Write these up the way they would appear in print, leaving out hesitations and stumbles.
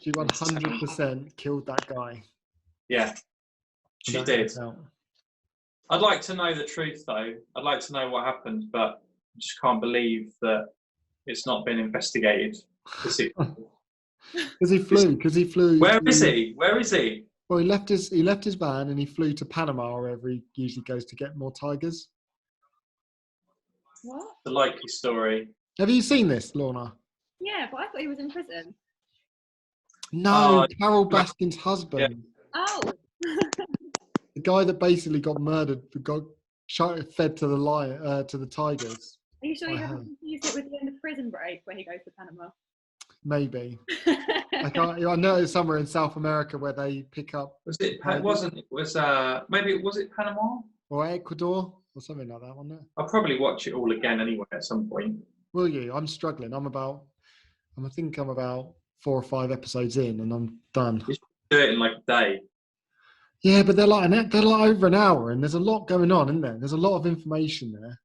She 100% killed that guy. Yeah, she did. I'd like to know the truth, though. I'd like to know what happened, but I just can't believe that it's not been investigated. Because he flew. Where is he? Where is he? Well, he left his van and he flew to Panama, wherever he usually goes to get more tigers. What? The likely story. Have you seen this, Lorna? Yeah, but I thought he was in prison. No, Carol Baskin's husband. Yeah. Oh. The guy that basically got murdered, got fed to the tigers. Are you sure you haven't confused it with the end of Prison Break where he goes to Panama? Maybe. I know it's somewhere in South America where they pick up. Maybe was it Panama? Or Ecuador or something like that, wasn't it? I'll probably watch it all again anyway at some point. Will you? I'm struggling. I think I'm about 4 or 5 episodes in and I'm done. You should do it in like a day. Yeah, but they're like over an hour and there's a lot going on, isn't there? There's a lot of information there.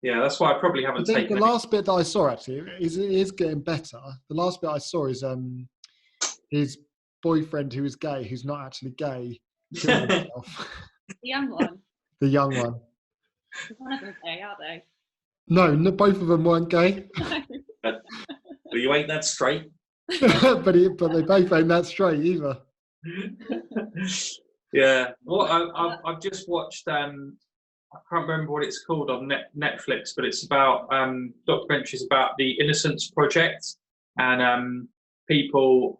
Yeah, that's why I probably haven't taken. The last bit that I saw actually is getting better. The last bit I saw is his boyfriend who is gay, who's not actually gay, killed himself. The young one. The young one. One of them gay, are they? No, both of them weren't gay. But you ain't that straight. but they both ain't that straight either. Yeah. Well, I've just watched. I can't remember what it's called on Netflix, but it's about documentaries about the Innocence Project, and people.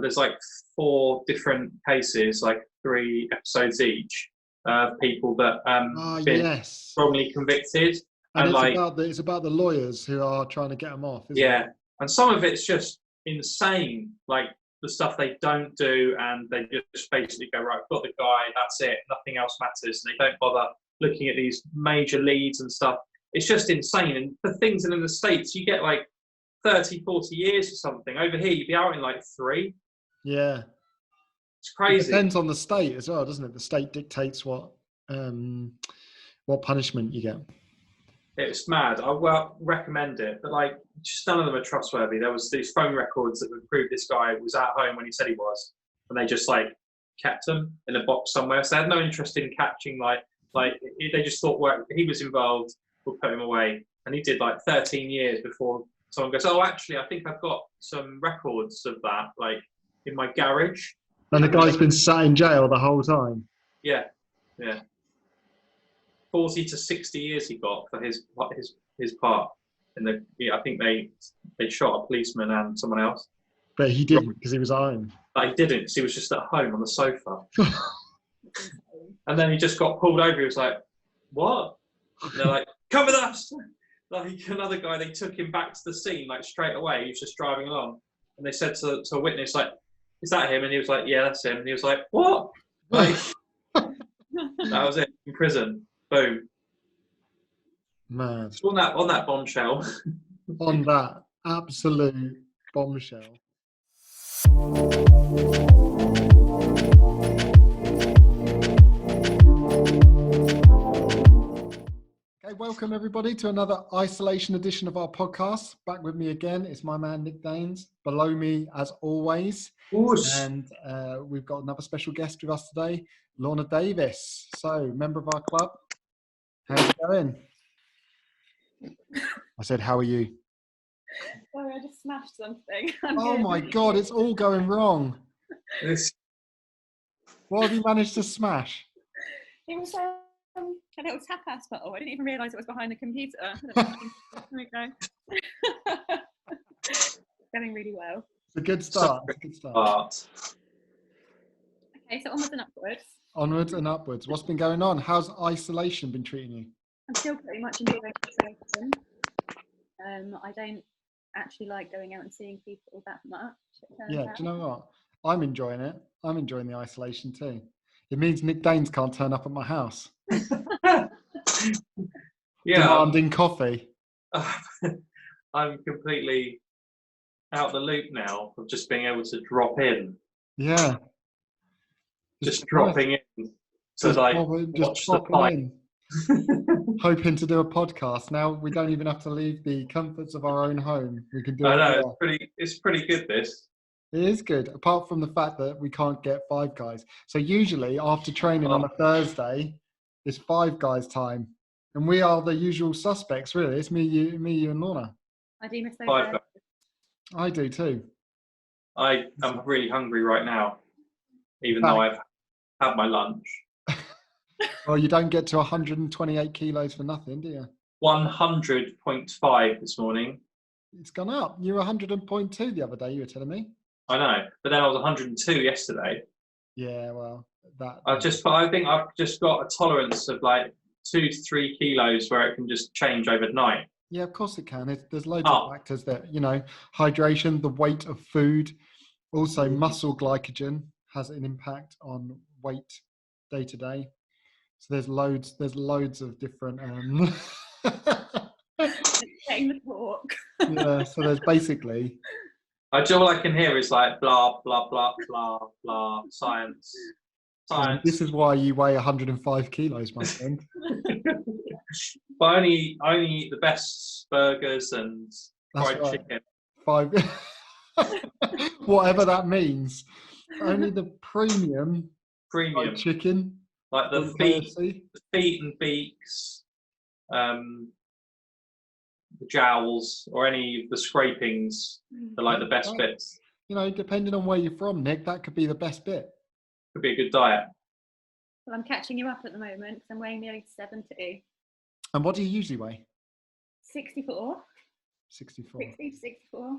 There's like 4 different cases, like 3 episodes each, of people that been wrongly convicted, and it's about the lawyers who are trying to get them off. Isn't it? And some of it's just insane, like the stuff they don't do, and they just basically go, right, got the guy, that's it, nothing else matters, and they don't bother looking at these major leads and stuff. It's just insane. And for things in the States, you get like 30, 40 years or something. Over here, you'd be out in like 3. Yeah. It's crazy. It depends on the state as well, doesn't it? The state dictates what punishment you get. It's mad. I recommend it, but like, just none of them are trustworthy. There was these phone records that would prove this guy was at home when he said he was, and they just like kept him in a box somewhere. So they had no interest in catching like they just thought, well, he was involved, we'll put him away. And he did like 13 years before someone goes, oh, actually, I think I've got some records of that, like in my garage. And the guy's been sat in jail the whole time. Yeah. 40 to 60 years he got for his part. I think they shot a policeman and someone else. But he didn't because he was at home. But he didn't because he was just at home on the sofa. And then he just got pulled over. He was like, what? And they're like, come with us. Like another guy, they took him back to the scene like straight away. He was just driving along. And they said to a witness, like, is that him? And he was like, yeah, that's him. And he was like, what? Like, that was it, in prison. Boom. Man. So on that bombshell. On that absolute bombshell. Okay, welcome everybody to another isolation edition of our podcast. Back with me again is my man Nick Daines. Below me, as always. And we've got another special guest with us today, Lorna Davis. So, member of our club. How's it going? I said, how are you? Sorry, I just smashed something. Oh my God, it's all going wrong. What have you managed to smash? It was a little tapas bottle. I didn't even realise it was behind the computer. There we go. Going really well. It's a good start. Okay, so onwards and upwards. Onwards and upwards. What's been going on? How's isolation been treating you? I'm still pretty much enjoying isolation. I don't actually like going out and seeing people that much. Yeah, do you know what? I'm enjoying it. I'm enjoying the isolation too. It means Nick Daines can't turn up at my house. Yeah. Demanding coffee. I'm completely out the loop now of just being able to drop in. Yeah. Just dropping in to watch the fight. Hoping to do a podcast. Now we don't even have to leave the comforts of our own home. We can do I know, it's pretty good this. It is good, apart from the fact that we can't get Five Guys. So usually after training on a Thursday, it's Five Guys time. And we are the usual suspects, really. It's me, you and Lorna. I do miss those Five days. I do too. I am really hungry right now, even though I've had my lunch. Well, you don't get to 128 kilos for nothing, do you? 100.5 this morning. It's gone up. You were 100.2 the other day, you were telling me. I know, but then I was 102 yesterday. Yeah, well, I think I've just got a tolerance of like 2 to 3 kilos where it can just change overnight. Yeah, of course it can. There's loads of factors that, hydration, the weight of food, also muscle glycogen has an impact on weight day to day. So there's loads of different Getting the talk. yeah, so there's basically all I can hear is like blah blah blah blah blah science. This is why you weigh 105 kilos, my friend. But I only eat the best burgers and fried chicken. Whatever that means. Only the premium fried chicken. Like the feet and beaks, the jowls, or any of the scrapings are like the best bits. Depending on where you're from, Nick, that could be the best bit. Could be a good diet. Well, I'm catching you up at the moment because I'm weighing nearly 70. And what do you usually weigh? 64. 64. 60 to 64.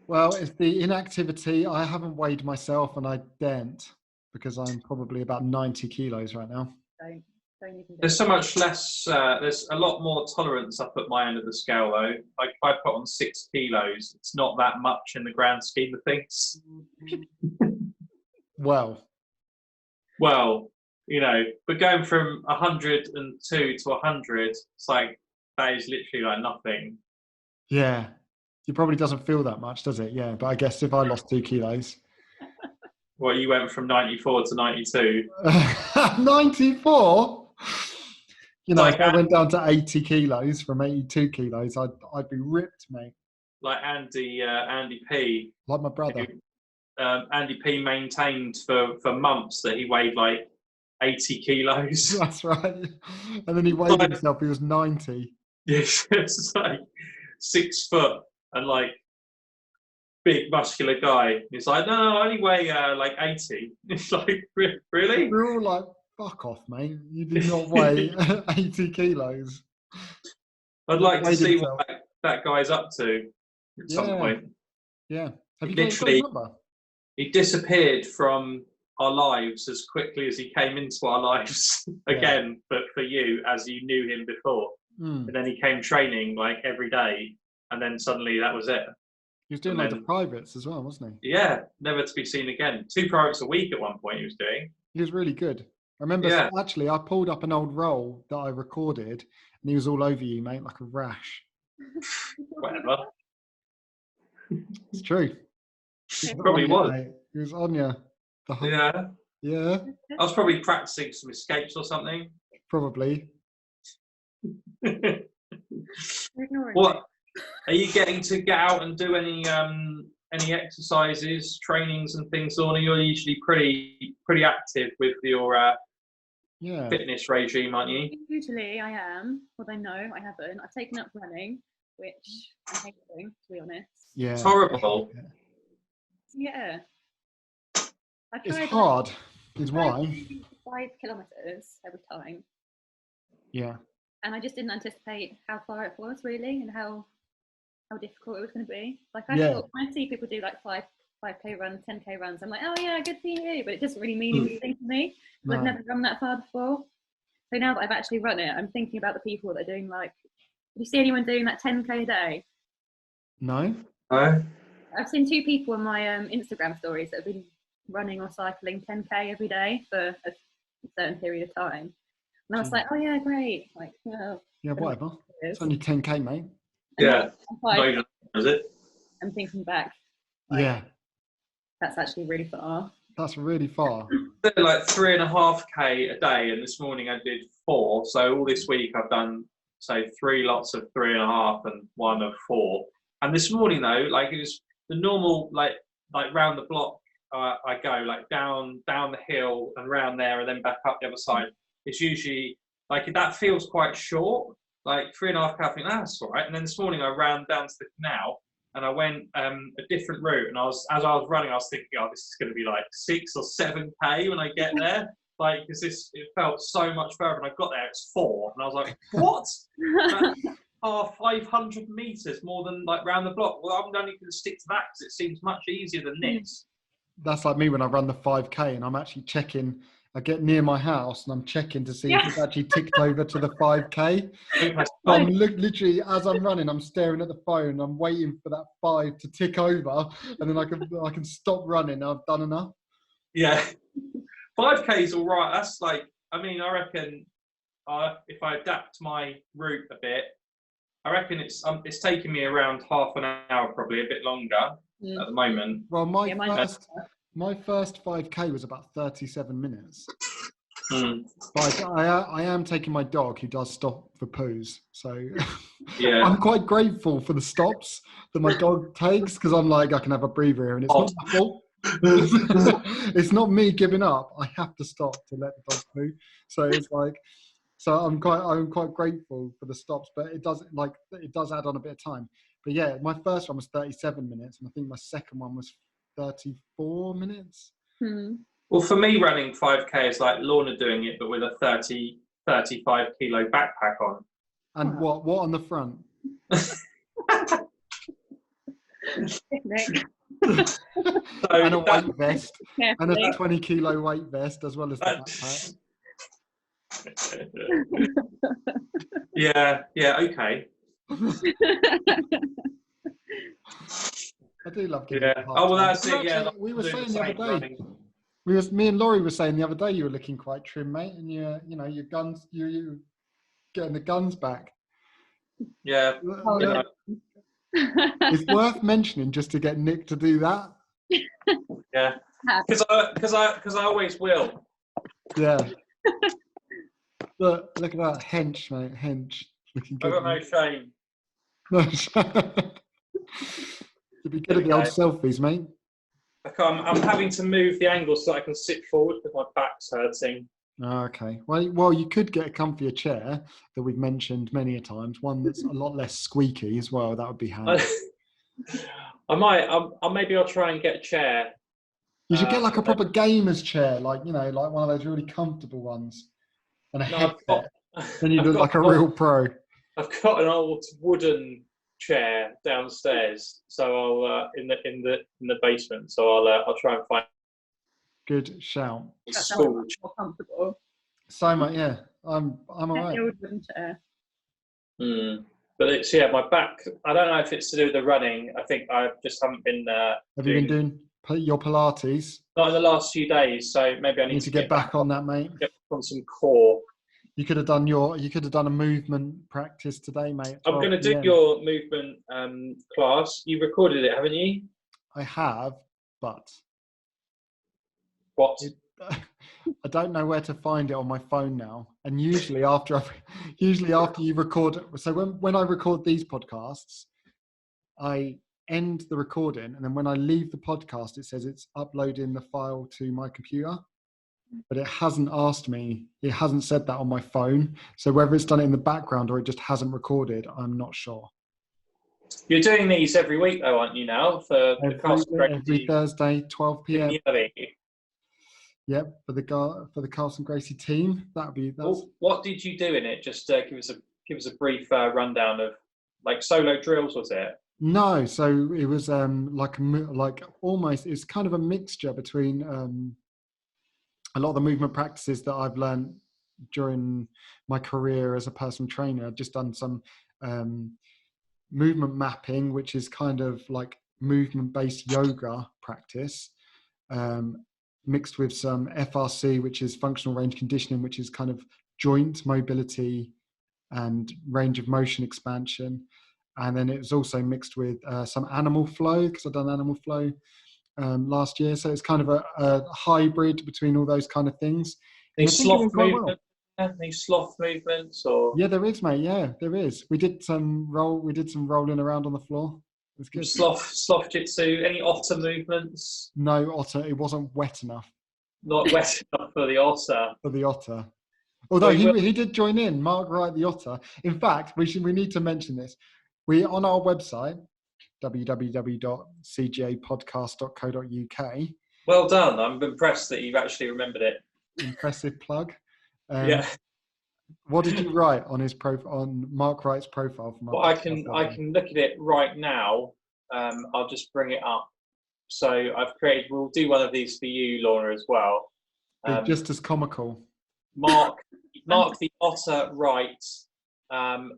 Well, it's the inactivity. I haven't weighed myself, and I daren't because I'm probably about 90 kilos right now. Don't even do There's so much less. There's a lot more tolerance up at my end of the scale, though. Like if I put on 6 kilos, it's not that much in the grand scheme of things. Well, but going from 102 to 100, it's like that is literally like nothing. Yeah, it probably doesn't feel that much, does it? Yeah, but I guess if I lost 2 kilos. Well, you went from 94 to 92. 94? Like if I went down to 80 kilos from 82 kilos, I'd be ripped, mate. Like Andy P. Like my brother. Andy P maintained for months that he weighed like 80 kilos. That's right. And then he weighed himself, he was 90. Yes, it's like 6 foot and like big muscular guy. He's like, no, I only weigh like 80. It's like, really? We're all like, fuck off, mate. You do not weigh 80 kilos. I'd like to see what that guy's up to at some point. Yeah. Have you got his number? He disappeared from our lives as quickly as he came into our lives again, but for you, as you knew him before. And then he came training like every day, and then suddenly that was it. He was doing loads of privates as well, wasn't he? Yeah, never to be seen again. 2 privates a week at one point he was doing. He was really good. I remember actually I pulled up an old roll that I recorded and he was all over you, mate, like a rash. Whatever. It's true. It probably was. Mate. He was on you. Yeah. Yeah. I was probably practicing some escapes or something. Probably. What? Are you getting to get out and do any exercises, trainings and things, Lorna? You're usually pretty active with your fitness regime, aren't you? Usually I am, although no, I haven't. I've taken up running, which I'm hating, to be honest. Yeah. It's horrible. Yeah. It's hard, is why. 5 kilometres every time. Yeah. And I just didn't anticipate how far it was, really, and how difficult it was going to be. Like I thought, when I see people do like 5k runs, 10k runs, I'm like, oh yeah, good for you, but it doesn't really mean anything to me. No. I've never run that far before. So now that I've actually run it, I'm thinking about the people that are doing like, do you see anyone doing that 10k a day? No. I've seen 2 people on my Instagram stories that have been running or cycling 10k every day for a certain period of time. And I was like, oh yeah, great. Like, well, yeah, whatever. It's only 10k, mate. Yeah. Is it? I'm thinking back. Like, that's actually really far. That's really far. Like 3.5k a day, and this morning I did 4. So all this week I've done 3 lots of 3.5 and 1 of 4. And this morning though, like it was the normal, like like round the block. I go like down the hill and round there, and then back up the other side. It's usually like that feels quite short, like 3.5K. I think that's all right. And then this morning I ran down to the canal and I went a different route. And as I was running, I was thinking, oh, this is going to be like 6 or 7K when I get there. Like, because it felt so much further. And I got there, it's 4, and I was like, what? 500 meters more than like round the block. Well, I'm only going to stick to that because it seems much easier than this. That's like me when I run the 5K and I'm actually checking. I get near my house and I'm checking to see if it's actually ticked over to the 5K. I'm literally, as I'm running, I'm staring at the phone. I'm waiting for that 5 to tick over, and then I can stop running. I've done enough. Yeah, 5K is all right. That's like, I mean, I reckon if I adapt my route a bit, I reckon it's taking me around half an hour, probably a bit longer at the moment. Well, my first 5K was about 37 minutes. But I am taking my dog, who does stop for poos. So I'm quite grateful for the stops that my dog takes, because I'm like, I can have a breather here, and it's not my fault. It's not me giving up. I have to stop to let the dog poo. So it's like, so I'm quite grateful for the stops, but it does add on a bit of time. But yeah, my first one was 37 minutes, and I think my second one was 34 minutes. Well, for me, running 5K is like Lorna doing it, but with a 35 kilo backpack on. And what on the front? And a weight vest, and a 20 kilo weight vest, as well as the backpack. Yeah, okay. I do love giving. Yeah. Oh well, that's it. Yeah. We were saying the other day. Me and Laurie were saying the other day you were looking quite trim, mate, and your guns, you getting the guns back. Yeah. It's worth mentioning just to get Nick to do that. Yeah. Because I always will. Yeah. Look at that hench, mate. Hench. Looking good. I've got no shame. No shame. You'd be good at the old selfies, mate. I'm having to move the angle so I can sit forward because my back's hurting. Okay. Well, you could get a comfier chair that we've mentioned many a times. One that's a lot less squeaky as well. That would be handy. Maybe I'll try and get a chair. You should get like a proper gamer's chair, like like one of those really comfortable ones, and a headset. Then you look like a real pro. I've got an old wooden chair downstairs, so I'll in the basement. So I'll try and find. Good shout. That's more comfortable. So much, yeah. I'm alright. Wooden chair. But it's my back. I don't know if it's to do with the running. I think I just haven't been. Have you been doing your Pilates? Not in the last few days, so maybe I need to get back on that, mate. Get on some core. You could have done a movement practice today, mate. I'm going to do your movement class. You recorded it, haven't you? I have, but what? I don't know where to find it on my phone now. And usually after you record, so when I record these podcasts, I end the recording, and then when I leave the podcast, it says it's uploading the file to my computer. But it hasn't asked me. It hasn't said that on my phone. So whether it's done it in the background or it just hasn't recorded, I'm not sure. You're doing these every week, though, aren't you? Now for every Thursday, 12 p.m. Yep, for the Carlson Gracie team. What did you do in it? Just give us a brief rundown of like solo drills, was it? No, so it was like almost. It's kind of a mixture between. A lot of the movement practices that I've learned during my career as a personal trainer. I've just done some movement mapping, which is kind of like movement-based yoga practice, mixed with some FRC, which is functional range conditioning, which is kind of joint mobility and range of motion expansion. And then it was also mixed with some animal flow, because I've done animal flow last year, so it's kind of a hybrid between all those kind of things. Any sloth movements? Any sloth movements? Or yeah, there is, mate. Yeah, there is. We did some rolling around on the floor. was good. Sloth jitsu. Any otter movements? No otter. It wasn't wet enough. Not wet enough for the otter. For the otter. Although he did join in, Mark Wright the otter. In fact, we need to mention this. We on our website, www.cgapodcast.co.uk. Well done. I'm impressed that you've actually remembered it. Impressive plug. Yeah. What did you write on his on Mark Wright's profile? Well, I can look at it right now. I'll just bring it up. So I've created. We'll do one of these for you, Lorna, as well. It's just as comical. Mark the Otter Wright.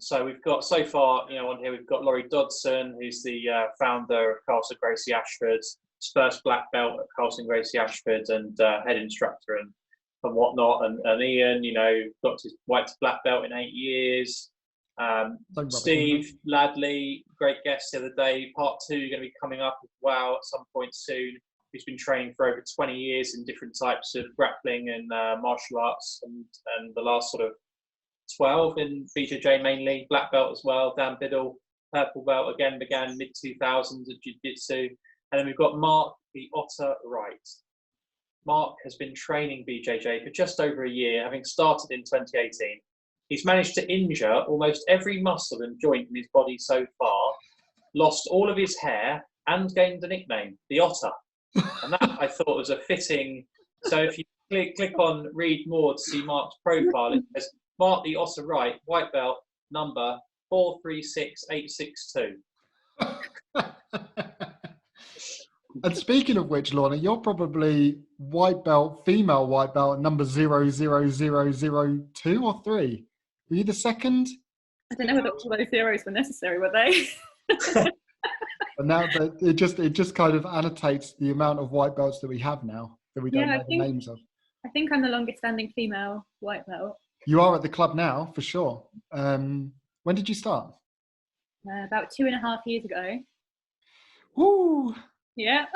So we've got so far, on here we've got Laurie Dodson, who's the founder of Carlson Gracie Ashford, first black belt at Carlson Gracie Ashford, and head instructor and whatnot. And Ian, got his white to black belt in 8 years. Steve Ladley, great guest the other day. Part 2 going to be coming up as well at some point soon. He's been training for over 20 years in different types of grappling and martial arts, and the last sort of 12 in BJJ mainly, black belt as well. Dan Biddle, purple belt, again began mid-2000s at jiu-jitsu. And then we've got Mark the Otter Wright. Mark has been training BJJ for just over a year, having started in 2018. He's managed to injure almost every muscle and joint in his body so far, lost all of his hair, and gained a nickname, the Otter. And that I thought was a fitting. So if you click on read more to see Mark's profile, it says Mark the Otter Wright, white belt, number 436862. And speaking of which, Lorna, you're probably white belt, female white belt, number 00002 or 3. Were you the second? I don't know whether all those zeros were necessary, were they? And now it just kind of annotates the amount of white belts that we have now that we don't know the names of. I think I'm the longest standing female white belt. You are at the club now, for sure. When did you start? About 2.5 years ago. Woo! Yeah.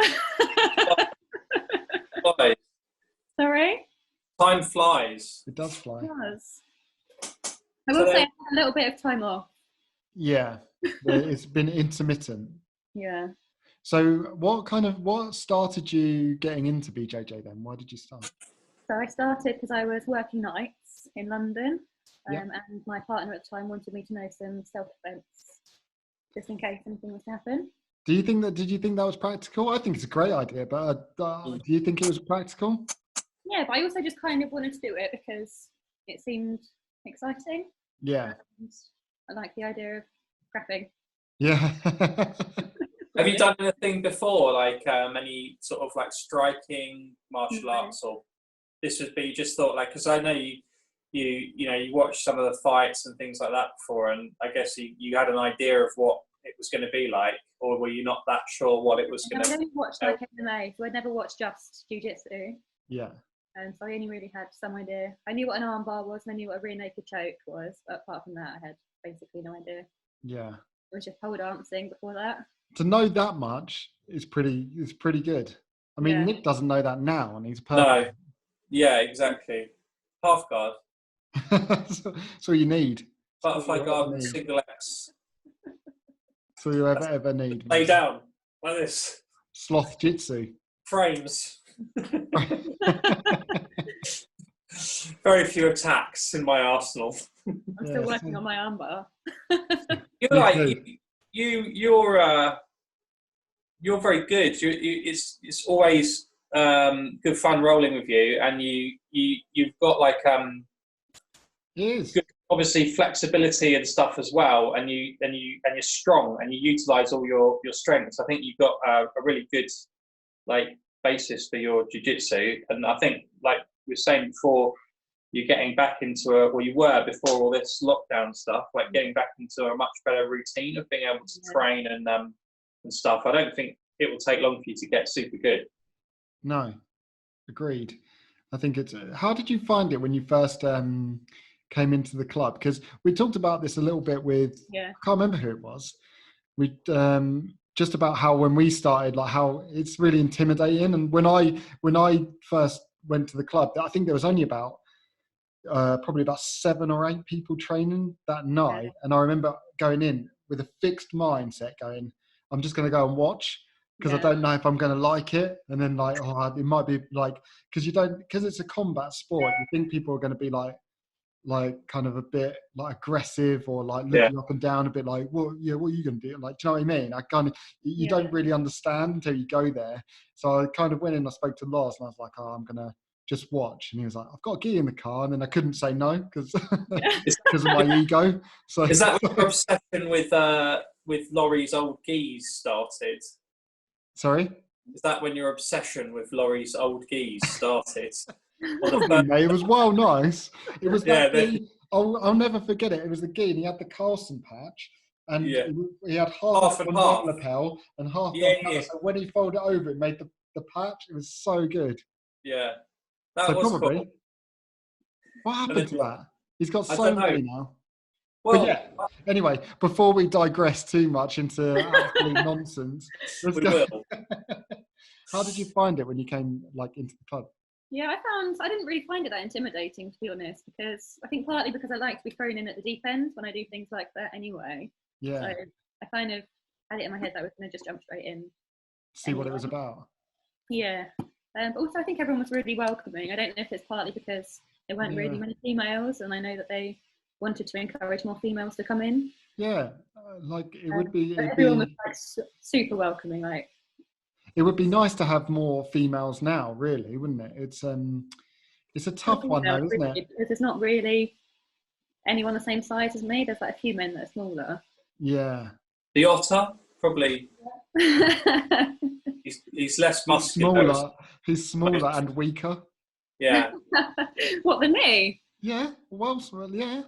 Flies. Sorry? Time flies. It does fly. It does. I will say I had a little bit of time off. Yeah, it's been intermittent. Yeah. So what started you getting into BJJ then? Why did you start? So I started because I was working nights in London, and my partner at the time wanted me to know some self-defense, just in case anything was to happen. Did you think that was practical? I think it's a great idea, but do you think it was practical? Yeah, but I also just kind of wanted to do it because it seemed exciting. Yeah. And I like the idea of grappling. Yeah. Have you done anything before, like any sort of like striking martial arts, or this would be, you just thought, like, because I know you watched some of the fights and things like that before, and I guess you had an idea of what it was going to be like, or were you not that sure what it was going to be? I only watched like MMA, so I'd never watched just jiu-jitsu. Yeah. And so I only really had some idea. I knew what an armbar was, and I knew what a rear naked choke was, but apart from that, I had basically no idea. Yeah. It was just pole dancing before that. To know that much is pretty good. I mean, Nick doesn't know that now, and he's perfect. No. Yeah, exactly. Half guard. That's all you need. Butterfly guard and single X. That's all you ever need. Lay down like this. Sloth jitsu. Frames. Very few attacks in my arsenal. I'm still working on my armbar. You're very good. It's always good fun rolling with you, and you've got like good, obviously, flexibility and stuff as well, and you're strong, and you utilize all your strengths. I think you've got a really good basis for your jiu-jitsu, and I think, like we were saying before, you're getting back into you were before all this lockdown stuff, like getting back into a much better routine of being able to train and stuff. I don't think it will take long for you to get super good. No, agreed. I think it's. How did you find it when you first came into the club? Because we talked about this a little bit with. I can't remember who it was. We just about how when we started, like how it's really intimidating. And when I first went to the club, I think there was only about probably about 7 or 8 people training that night, and I remember going in with a fixed mindset, going, I'm just going to go and watch because I don't know if I'm going to like it. And then like, oh, it might be like, because it's a combat sport, you think people are going to be like kind of a bit like aggressive or like looking up and down a bit like, what are you going to do? Like, do you know what I mean? I kind of, you don't really understand until you go there. So I kind of went in, I spoke to Lars and I was like, oh, I'm going to just watch. And he was like, I've got a key in the car. And then I couldn't say no because of my ego. So is that when your obsession with Laurie's old geese started? Sorry? Is that when your obsession with Laurie's old geese started? Probably, mate. It was well nice. It was I'll never forget it. It was the gi, and he had the Carlson patch, and he had half on one lapel and half on the other. So when he folded it over, it made the patch. It was so good. Yeah, that was probably cool. What happened to that? He's got so many now. Well, but anyway, before we digress too much into absolute nonsense, let's go. How did you find it when you came like into the club? Yeah, I didn't really find it that intimidating, to be honest, because I think partly because I like to be thrown in at the deep end when I do things like that anyway. Yeah. So I kind of had it in my head that I was going to just jump straight in. See what it was about. Yeah. But also I think everyone was really welcoming. I don't know if it's partly because there weren't really many females, and I know that they wanted to encourage more females to come in. Yeah, like it would be. Everyone was like super welcoming, like. It would be nice to have more females now, really, wouldn't it? It's a tough one though, isn't it? Because there's not really anyone the same size as me. There's like a few men that are smaller. Yeah. The otter, probably. he's less muscular. He's smaller and weaker. Yeah. What, than me? Yeah. Well, yeah.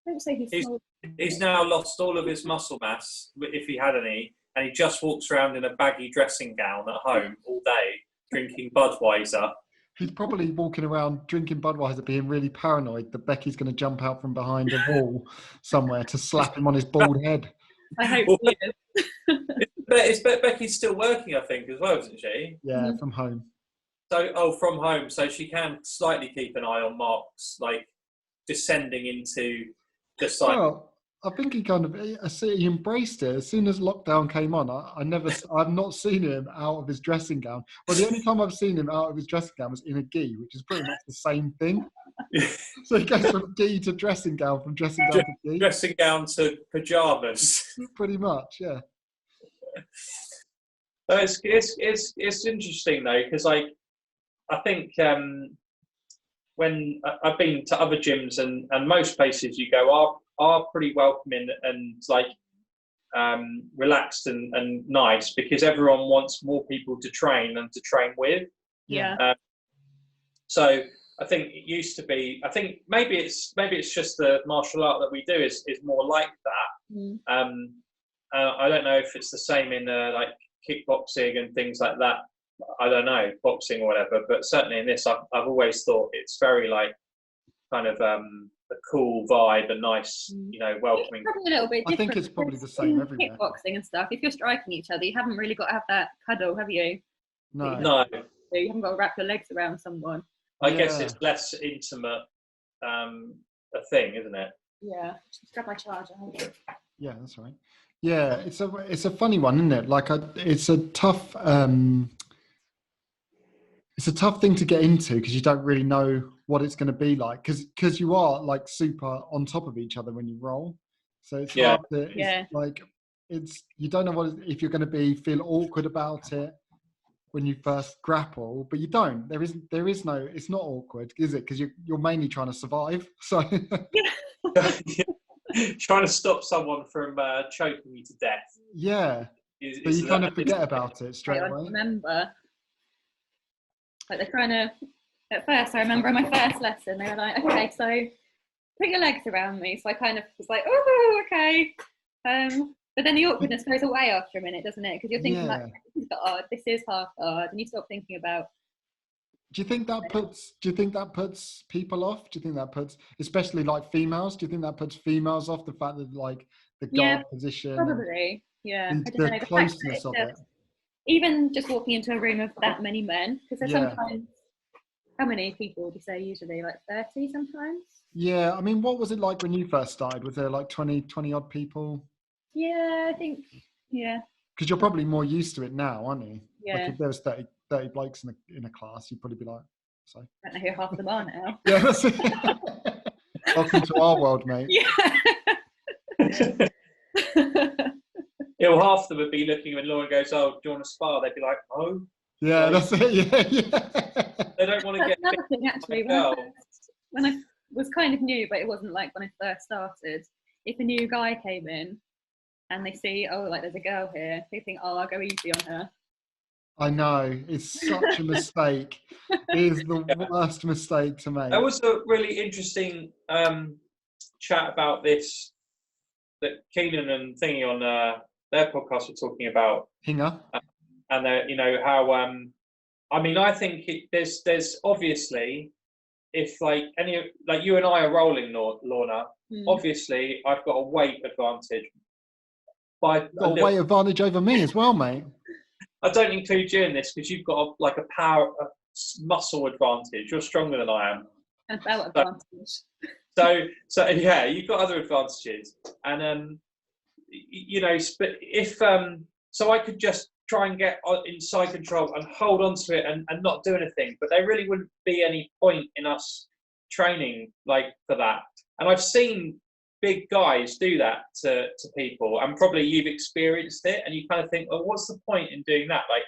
Don't say he's small. He's now lost all of his muscle mass, if he had any. And he just walks around in a baggy dressing gown at home all day, drinking Budweiser. He's probably walking around drinking Budweiser, being really paranoid that Becky's going to jump out from behind a wall somewhere to slap him on his bald head. I hope he is. Becky's still working, I think, as well, isn't she? Yeah, from home. From home. So she can slightly keep an eye on Mark's, like, descending into the site. Well, I think he he embraced it as soon as lockdown came on. I've not seen him out of his dressing gown. Well, the only time I've seen him out of his dressing gown was in a gi, which is pretty much the same thing. So he goes from gi to dressing gown, from dressing gown to gi. Dressing gown to pajamas. Pretty much, yeah. It's interesting though, because I think when I've been to other gyms and most places you go are pretty welcoming and like relaxed and nice, because everyone wants more people to train and to train with. Yeah. So I think it used to be. I think maybe it's just the martial art that we do is more like that. I don't know if it's the same in like kickboxing and things like that. I don't know, boxing or whatever. But certainly in this, I've always thought it's very like kind of a cool vibe, a nice, welcoming. It's a little bit I think it's probably the same everywhere. Kickboxing and stuff. If you're striking each other, you haven't really got to have that cuddle, have you? No. You haven't got to wrap your legs around someone. I guess it's less intimate a thing, isn't it? Yeah. Just grab my charger. Yeah, that's right. Yeah, it's a funny one, isn't it? Like it's a tough thing to get into because you don't really know what it's going to be like because you are like super on top of each other when you roll. So it's hard to, you don't know if you're going to feel awkward about it when you first grapple, but you don't. There is no. It's not awkward, is it? Because you're mainly trying to survive. So. Trying to stop someone from choking you to death. Yeah. But you kind of forget about it straight away. I remember. Like they're trying to. At first, I remember in my first lesson, they were like, "Okay, so put your legs around me." So I kind of was like, "Oh, okay." But then the awkwardness goes away after a minute, doesn't it? Because you're thinking like, this is half hard, and you stop thinking about. Do you think that puts people off? Do you think that puts, especially like females? Do you think that puts females off, the fact that like the guard position? Probably. Yeah. The closeness of it. Even just walking into a room of that many men, because there's sometimes. How many people would you say usually? Like 30 sometimes? Yeah, I mean, what was it like when you first started? Was there like 20 odd people? Yeah, I think, yeah. Because you're probably more used to it now, aren't you? Yeah. Like if there was 30 blokes in a class, you'd probably be like, so. I don't know who half of them are now. Yeah, that's it. Welcome to our world, mate. Yeah. Yeah, well, half of them would be looking when Lauren goes, "Oh, do you want a spa?" They'd be like, "Oh." Yeah, like, that's it. Yeah. They don't want to get another thing, actually. When I was kind of new, but it wasn't like when I first started. If a new guy came in and they see, oh, like there's a girl here, they think, oh, I'll go easy on her. I know, it's such a mistake. It is the worst mistake to make. There was a really interesting chat about this that Keenan and Thingy on their podcast were talking about. Hinger. And you know how I mean, I think there's obviously, if like you and I are rolling, Lorna, obviously I've got a weight advantage. Got a weight advantage over me as well, mate. I don't include you in this because you've got a power, muscle advantage. You're stronger than I am. And belt advantage. So yeah, you've got other advantages, and you know, if so I could just try and get inside control and hold on to it and not do anything, but there really wouldn't be any point in us training like for that. And I've seen big guys do that to people, and probably you've experienced it, and you kind of think, well, what's the point in doing that? Like,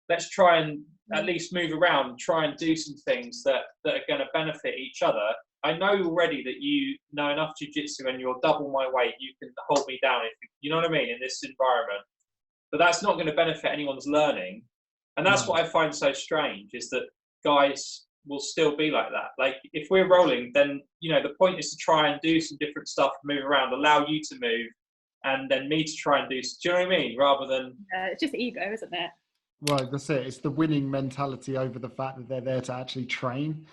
let's try and at least move around, try and do some things that are going to benefit each other. I know already that you know enough jiu-jitsu, and you're double my weight, you can hold me down, if you know what I mean, in this environment. But that's not going to benefit anyone's learning. And that's what I find so strange, is that guys will still be like that. Like, if we're rolling, then, you know, the point is to try and do some different stuff, move around, allow you to move, and then me to try and do you know what I mean? Rather than... it's just ego, isn't it? Right, that's it. It's the winning mentality over the fact that they're there to actually train.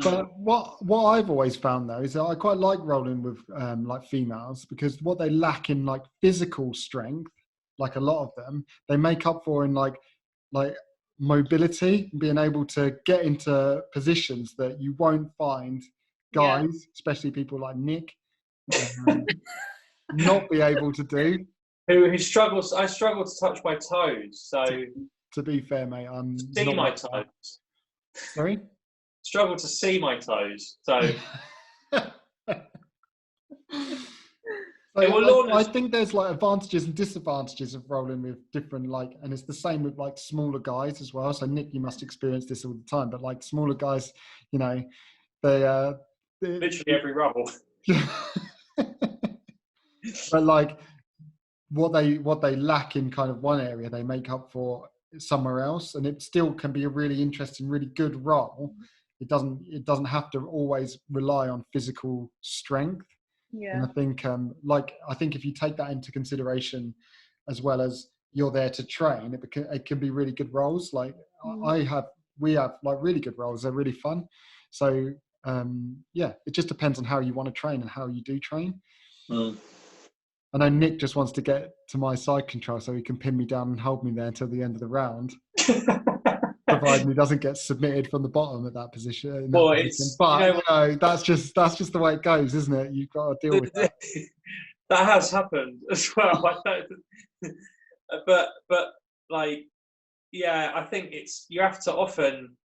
But what I've always found, though, is that I quite like rolling with like females, because what they lack in like physical strength, like a lot of them, they make up for in like mobility, being able to get into positions that you won't find guys, especially people like Nick, not be able to do. Who struggles? I struggle to touch my toes. So to be fair, mate, I'm see my toes. Sorry? Struggle to see my toes. So. I think there's like advantages and disadvantages of rolling with different, like, and it's the same with like smaller guys as well. So Nick, you must experience this all the time, but like smaller guys, you know, they literally every rubble. But like what they lack in kind of one area, they make up for somewhere else, and it still can be a really interesting, really good roll. It doesn't have to always rely on physical strength. Yeah. And I think if you take that into consideration, as well as you're there to train, it can be really good roles. Like we have like really good roles. They're really fun. So it just depends on how you want to train and how you do train. I know Nick just wants to get to my side control so he can pin me down and hold me there until the end of the round. Provided he doesn't get submitted from the bottom at that position. But you know, that's just the way it goes, isn't it? You've got to deal with that. That has happened as well. But like, yeah, I think you have to often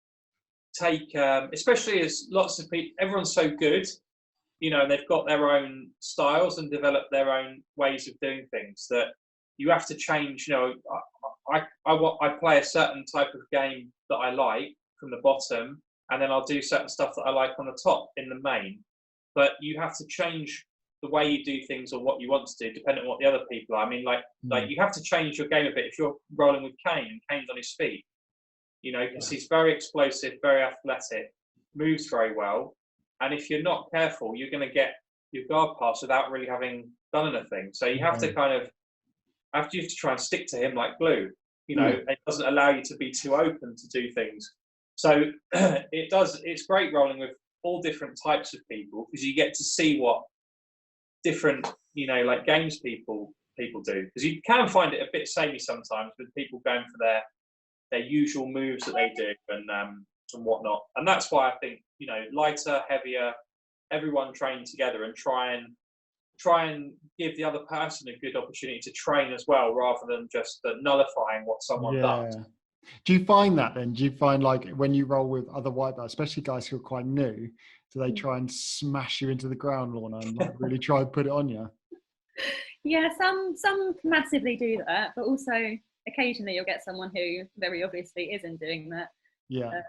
take, especially as lots of people, everyone's so good, you know, and they've got their own styles and developed their own ways of doing things, that you have to change. You know, I play a certain type of game that I like from the bottom, and then I'll do certain stuff that I like on the top in the main. But you have to change the way you do things or what you want to do, depending on what the other people are. I mean, like you have to change your game a bit if you're rolling with Kane, and Kane's on his feet, you know, because he's very explosive, very athletic, moves very well. And if you're not careful, you're going to get your guard pass without really having done anything. So you have to you have to try and stick to him like glue. You know, it doesn't allow you to be too open to do things. So it's great rolling with all different types of people, because you get to see what different, you know, like games people do. Because you can find it a bit samey sometimes with people going for their usual moves that they do and whatnot. And that's why I think, you know, lighter, heavier, everyone train together and try and try and give the other person a good opportunity to train as well, rather than just nullifying what someone does. Do you find that then? Do you find like when you roll with other white belts, especially guys who are quite new, do they try and smash you into the ground, Lorna, and like really try and put it on you? Yeah, some massively do that, but also occasionally you'll get someone who very obviously isn't doing that. Yeah.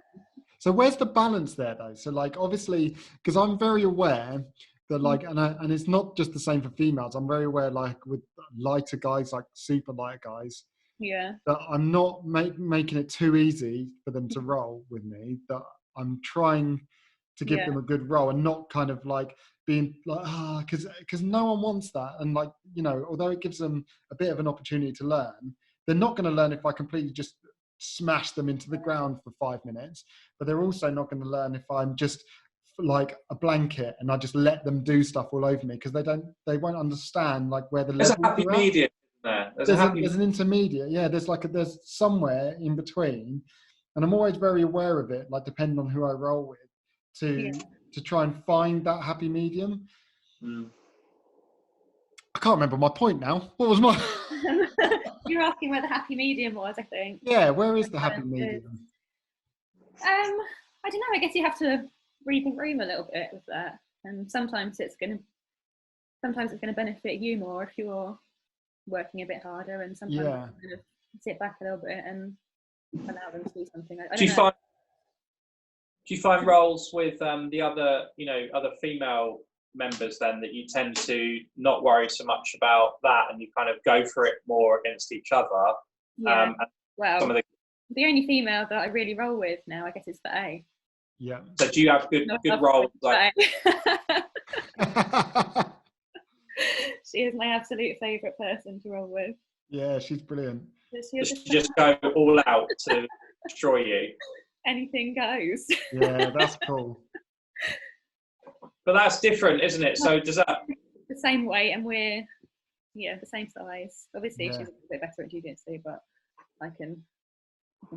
So where's the balance there though? So like obviously, because I'm very aware that like, and it's not just the same for females. I'm very aware like with lighter guys, like super light guys, that I'm not making it too easy for them to roll with me, that I'm trying to give them a good roll and not kind of like being like, because no one wants that. And like, you know, although it gives them a bit of an opportunity to learn, they're not going to learn if I completely just smash them into the ground for 5 minutes, but they're also not going to learn if I'm just like a blanket and I just let them do stuff all over me, because they won't understand like where the there's levels a happy are at. medium there. There's an intermediate. Yeah, there's somewhere in between, and I'm always very aware of it, like depending on who I roll with, to try and find that happy medium. I can't remember my point now. What was my? You're asking where the happy medium was, I think. Yeah, where is the happy medium? I don't know. I guess you have to read the room a little bit with that, and sometimes it's going to benefit you more if you're working a bit harder, and sometimes you kind of sit back a little bit and allow them to do something. I don't know. Do you find roles with the other female members then that you tend to not worry so much about that, and you kind of go for it more against each other? Yeah. Well, the only female that I really roll with now, I guess, is for A. Yeah. So do you have good roles? Like... She is my absolute favourite person to roll with. Yeah, she's brilliant. She just go all out to destroy you. Anything goes. Yeah, that's cool. But that's different, isn't it? So does that... The same weight, and we're the same size. Obviously, she's a bit better at jiu-jitsu, but I can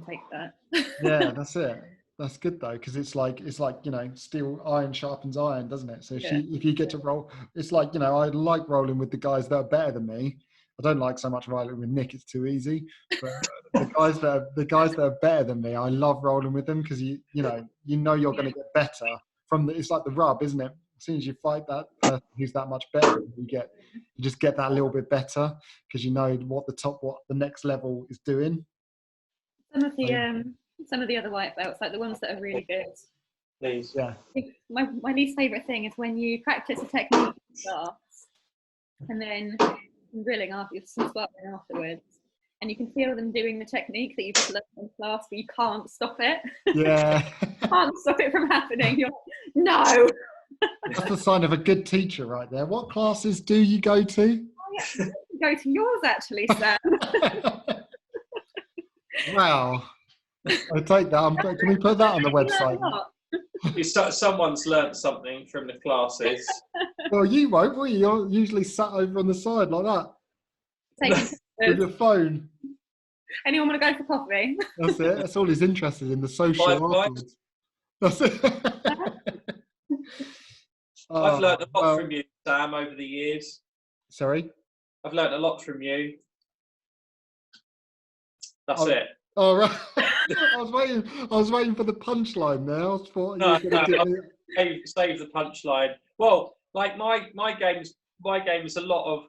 take that. Yeah, that's it. That's good though, because it's like you know, steel, iron sharpens iron, doesn't it? So if you get to roll, it's like, you know, I like rolling with the guys that are better than me. I don't like so much rolling with Nick; it's too easy. But the guys that are better than me, I love rolling with them, because you know you're going to get better from it's like the rub, isn't it? As soon as you fight that person who's that much better, you just get that a little bit better, because you know what the next level is doing. Some of the other white belts, like the ones that are really good. Please. Yeah. My least favourite thing is when you practice a technique in class, and then drilling afterwards, and you can feel them doing the technique that you just learned in class, but you can't stop it. Yeah. Can't stop it from happening. You're like, no. That's the sign of a good teacher right there. What classes do you go to? Oh, yeah. Go to yours actually, Sam. Wow. I take that. Can we put that on the website? Someone's learnt something from the classes. Well, you won't, will you? You're usually sat over on the side like that. With your phone. Anyone want to go for coffee? That's it. That's all he's interested in, the social afterwards. That's it. I've learnt a lot from you, Sam, over the years. Sorry? I've learnt a lot from you. That's it. Oh, right. I was waiting for the punchline there. Save the punchline. Well, like my game's a lot of,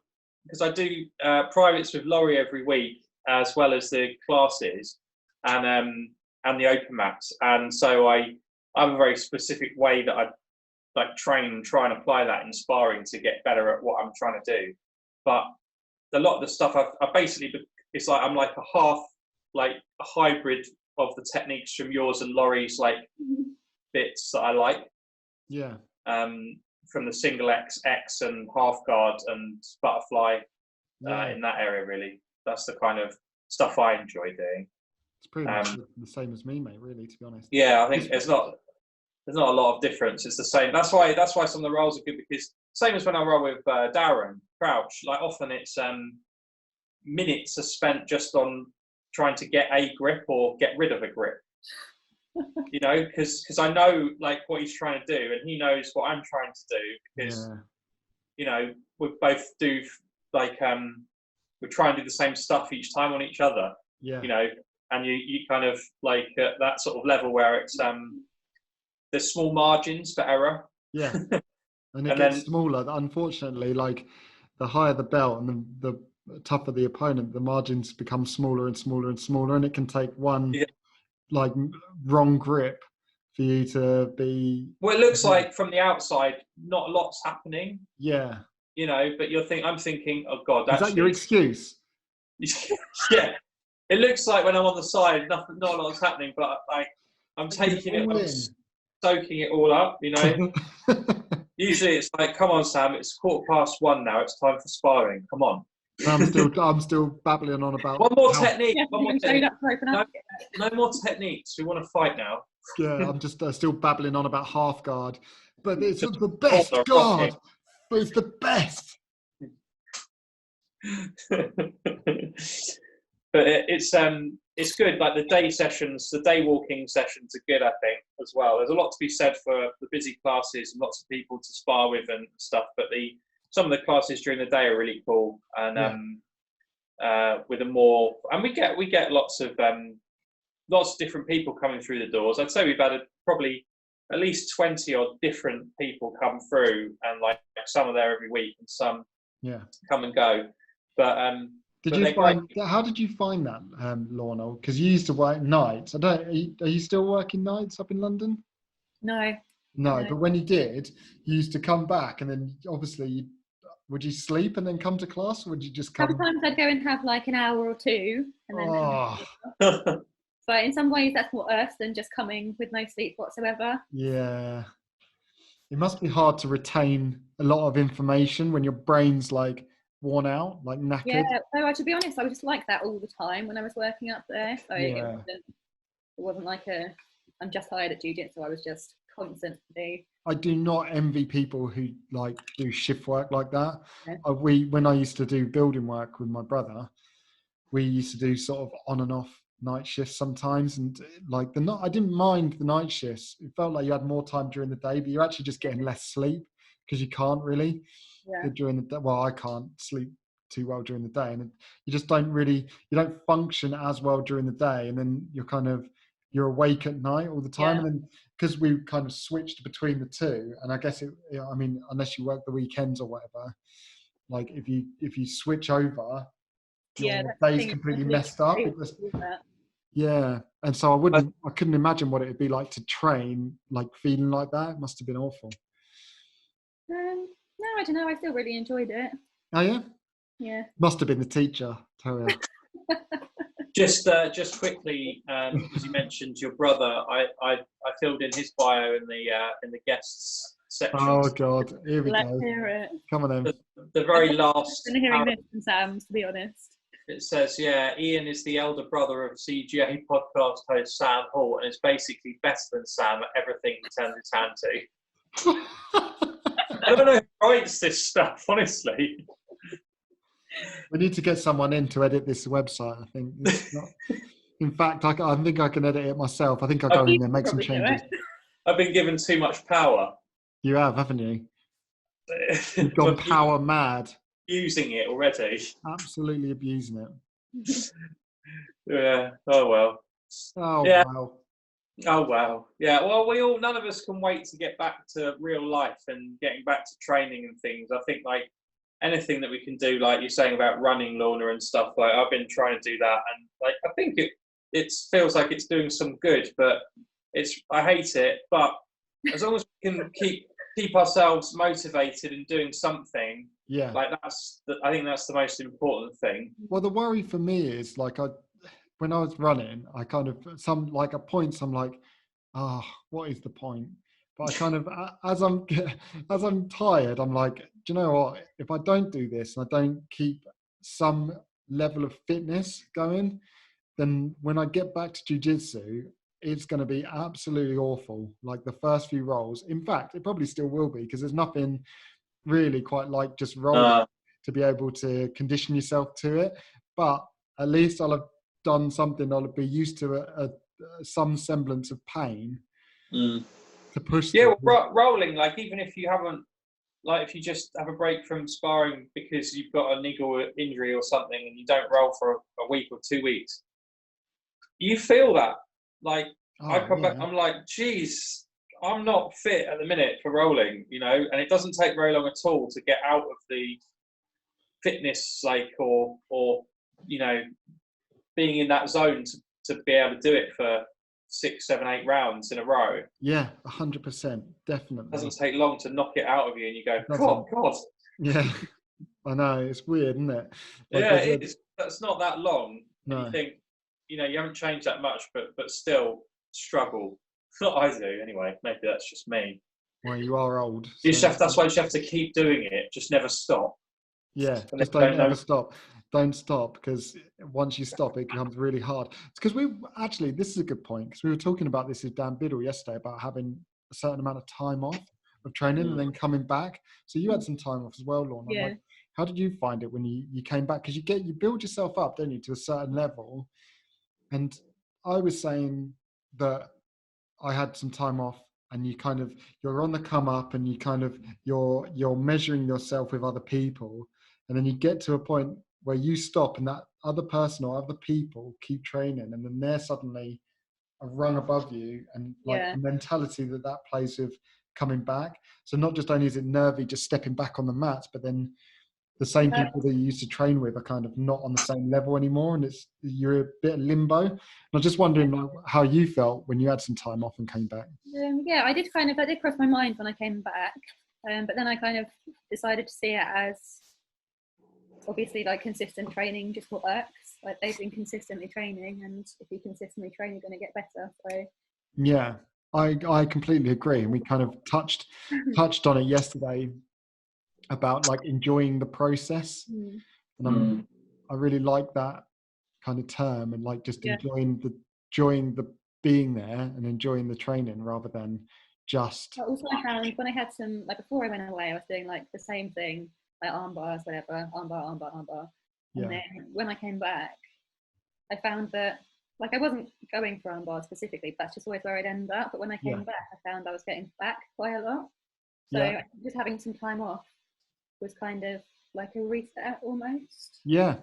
because I do privates with Laurie every week, as well as the classes and the open mats, and so I have a very specific way that I like train and try and apply that in sparring to get better at what I'm trying to do. But a lot of the stuff I basically, it's like I'm like a hybrid of the techniques from yours and Laurie's like bits that I like. Yeah. From the single X and half guard and butterfly in that area, really. That's the kind of stuff I enjoy doing. It's pretty much the same as me, mate, really, to be honest. Yeah, I think there's not a lot of difference. It's the same. That's why some of the rolls are good, because same as when I roll with Darren Crouch, like often it's minutes are spent just on trying to get a grip or get rid of a grip. You know, because I know like what he's trying to do, and he knows what I'm trying to do, because you know, we both do like we try and do the same stuff each time on each other. Yeah. You know, and you kind of like at that sort of level where it's there's small margins for error. Yeah. And it gets smaller. Unfortunately, like the higher the belt and the tougher the opponent, the margins become smaller and smaller and smaller, and it can take one like wrong grip for you to be. Well, it looks like from the outside, not a lot's happening. Yeah. You know, but I'm thinking, oh God, is that your excuse? Yeah. It looks like when I'm on the side, not a lot's happening, but I'm taking it, I'm soaking it all up, you know. Usually it's like, come on, Sam, it's 1:15 now. It's time for sparring. Come on. I'm still babbling on about one more technique. Yeah, one more technique. No more techniques. We want to fight now. Yeah, I'm just still babbling on about half guard, but it's the best guard. But it's the best. But it's good. Like the day sessions, the day walking sessions are good, I think, as well. There's a lot to be said for the busy classes and lots of people to spar with and stuff. But some of the classes during the day are really cool, and with a more, and we get lots of different people coming through the doors. I'd say we've had probably at least 20 odd different people come through, and like some are there every week and some come and go. But how did you find that, Lorna? Because you used to work nights. Are you still working nights up in London? No. But when you did, you used to come back, and then obviously would you sleep and then come to class, or would you just come? Sometimes I'd go and have like an hour or two, and then. But in some ways, that's more earth than just coming with no sleep whatsoever. Yeah. It must be hard to retain a lot of information when your brain's like worn out, like knackered. Yeah, so to be honest, I was just like that all the time when I was working up there. So it wasn't like I'm just hired at jiu-jitsu, I was just constantly. I do not envy people who like do shift work like that. Yeah. When I used to do building work with my brother, we used to do sort of on and off night shifts sometimes, and like I didn't mind the night shifts. It felt like you had more time during the day, but you're actually just getting less sleep because you can't really during the day. Well, I can't sleep too well during the day, and you just you don't function as well during the day, and then you're awake at night all the time. And then because we kind of switched between the two, and I guess I mean, unless you work the weekends or whatever, like if you switch over, your day's completely messed up. And so I couldn't imagine what it would be like to train like feeling like that. It must have been awful. No, I don't know. I still really enjoyed it. Oh yeah. Yeah. Must have been the teacher. Tell you. Just quickly, because you mentioned your brother, I filled in his bio in the guests section. Oh God, here we Let's go. hear it. Come on then. The very last. I've been hearing this from Sam, to be honest. It says, Ian is the elder brother of CGA podcast host Sam Hall, and is basically better than Sam at everything he turns his hand to. I don't know who writes this stuff, honestly. We need to get someone in to edit this website, I think. In fact, I think I can edit it myself. I think I'll go in there and make some changes. I've been given too much power. You have, haven't you? You've gone power mad. Using it already. Absolutely abusing it. Yeah. Oh well. Oh wow. Oh wow. Yeah. Well, none of us can wait to get back to real life and getting back to training and things. I think like anything that we can do, like you're saying about running, Lorna, and stuff. Like I've been trying to do that, and like I think it feels like it's doing some good, but I hate it. But as long as we can keep ourselves motivated and doing something. Yeah, like I think that's the most important thing. Well, the worry for me is like when I was running, I kind of at points I'm like, what is the point? But I kind of as I'm tired, I'm like, do you know what? If I don't do this and I don't keep some level of fitness going, then when I get back to jiu-jitsu, it's going to be absolutely awful. Like the first few rolls. In fact, it probably still will be because there's nothing really quite like just rolling to be able to condition yourself to it. But at least I'll have done something. I'll be used to some semblance of pain to push. Yeah, rolling, like even if you haven't like if you just have a break from sparring because you've got a niggle injury or something and you don't roll for a week or 2 weeks, you feel that. Like I come back, I'm like, geez, I'm not fit at the minute for rolling, you know, and it doesn't take very long at all to get out of the fitness, like, or you know, being in that zone to be able to do it for 6, 7, 8 rounds in a row. Yeah, 100%, definitely. It doesn't take long to knock it out of you, and you go, God. Yeah, I know, it's weird, isn't it? Like, yeah, it is. That's not that long. No. And you think, you know, you haven't changed that much, but still struggle. Not I do, anyway. Maybe that's just me. Well, you are old. You just that's why you just have to keep doing it. Just never stop. Yeah, just don't ever stop. Don't stop, because once you stop, it becomes really hard. It's because this is a good point, because we were talking about this with Dan Biddle yesterday about having a certain amount of time off of training and then coming back. So you had some time off as well, Lorna. Yeah. Like, how did you find it when you came back? Because you build yourself up, don't you, to a certain level. And I was saying that I had some time off, and you're on the come up, and you're measuring yourself with other people, and then you get to a point where you stop and that other person or other people keep training, and then they're suddenly a rung above you, and like the mentality that plays with coming back. So not just only is it nervy just stepping back on the mats, but then the same people that you used to train with are kind of not on the same level anymore, and you're a bit of limbo. And I was just wondering like, how you felt when you had some time off and came back. Yeah, I did cross my mind when I came back, but then I kind of decided to see it as obviously like consistent training just works. Like they've been consistently training, and if you consistently train, you're going to get better. So yeah, I completely agree, and we kind of touched on it yesterday about like enjoying the process, and I really like that kind of term, and like just enjoying the being there and enjoying the training rather than just. But also I found when I had some, like before I went away, I was doing like the same thing, like arm bars, whatever, arm bar. And then when I came back, I found that like I wasn't going for arm bars specifically, but that's just always where I'd end up. But when I came back, I found I was getting back quite a lot. So just having some time off was kind of like a reset almost. Yeah.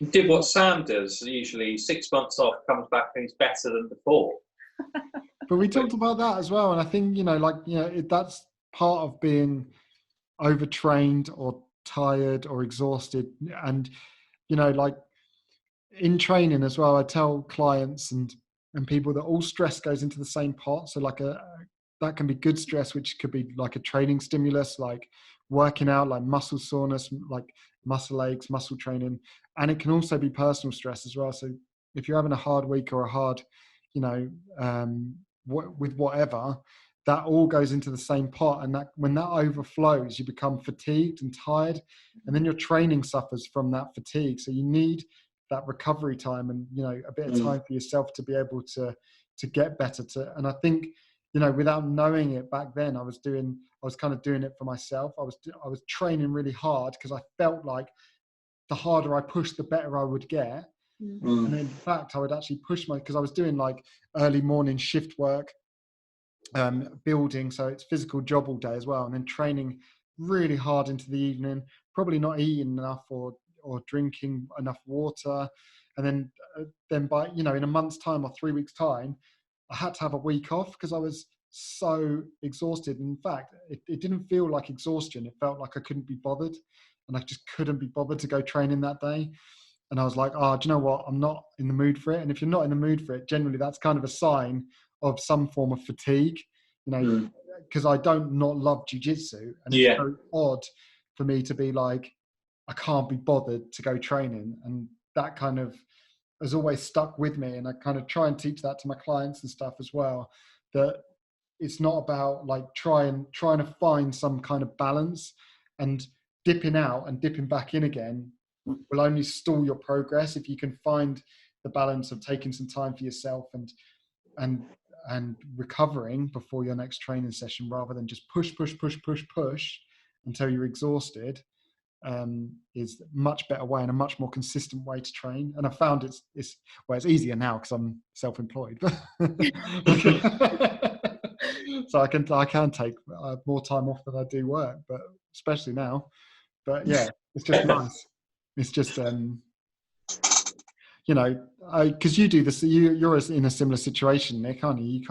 You did what Sam does usually, 6 months off, comes back and he's better than before. But we talked about that as well, and I think that's part of being overtrained or tired or exhausted. And like in training as well, I tell clients and people that all stress goes into the same pot. So like that can be good stress, which could be like a training stimulus, like working out, like muscle soreness, like muscle aches, muscle training. And it can also be personal stress as well. So if you're having a hard week or a hard, with whatever, that all goes into the same pot. And that when that overflows, you become fatigued and tired, and then your training suffers from that fatigue. So you need that recovery time and, a bit of time for yourself to be able to get better and I think, without knowing it back then, I was kind of doing it for myself. I was training really hard because I felt like the harder I pushed, the better I would get. And in fact, I would actually push because I was doing like early morning shift work, building. So it's physical job all day as well. And then training really hard into the evening, probably not eating enough or drinking enough water. And then by, in a month's time or 3 weeks time, I had to have a week off because I was so exhausted. In fact, it didn't feel like exhaustion. It felt like I couldn't be bothered, and I just couldn't be bothered to go training that day. And I was like, do you know what? I'm not in the mood for it. And if you're not in the mood for it, generally that's kind of a sign of some form of fatigue, because I don't not love jiu-jitsu. And it's very odd for me to be like, I can't be bothered to go training. And that kind of has always stuck with me. And I kind of try and teach that to my clients and stuff as well, that it's not about like trying to find some kind of balance, and dipping out and dipping back in again will only stall your progress. If you can find the balance of taking some time for yourself and recovering before your next training session, rather than just push until you're exhausted, is a much better way and a much more consistent way to train. And I found it's easier now because I'm self-employed. So I can take more time off than I do work, but especially now. But yeah, it's just nice. It's just, you know, because you do this, you're in a similar situation, Nick, aren't you?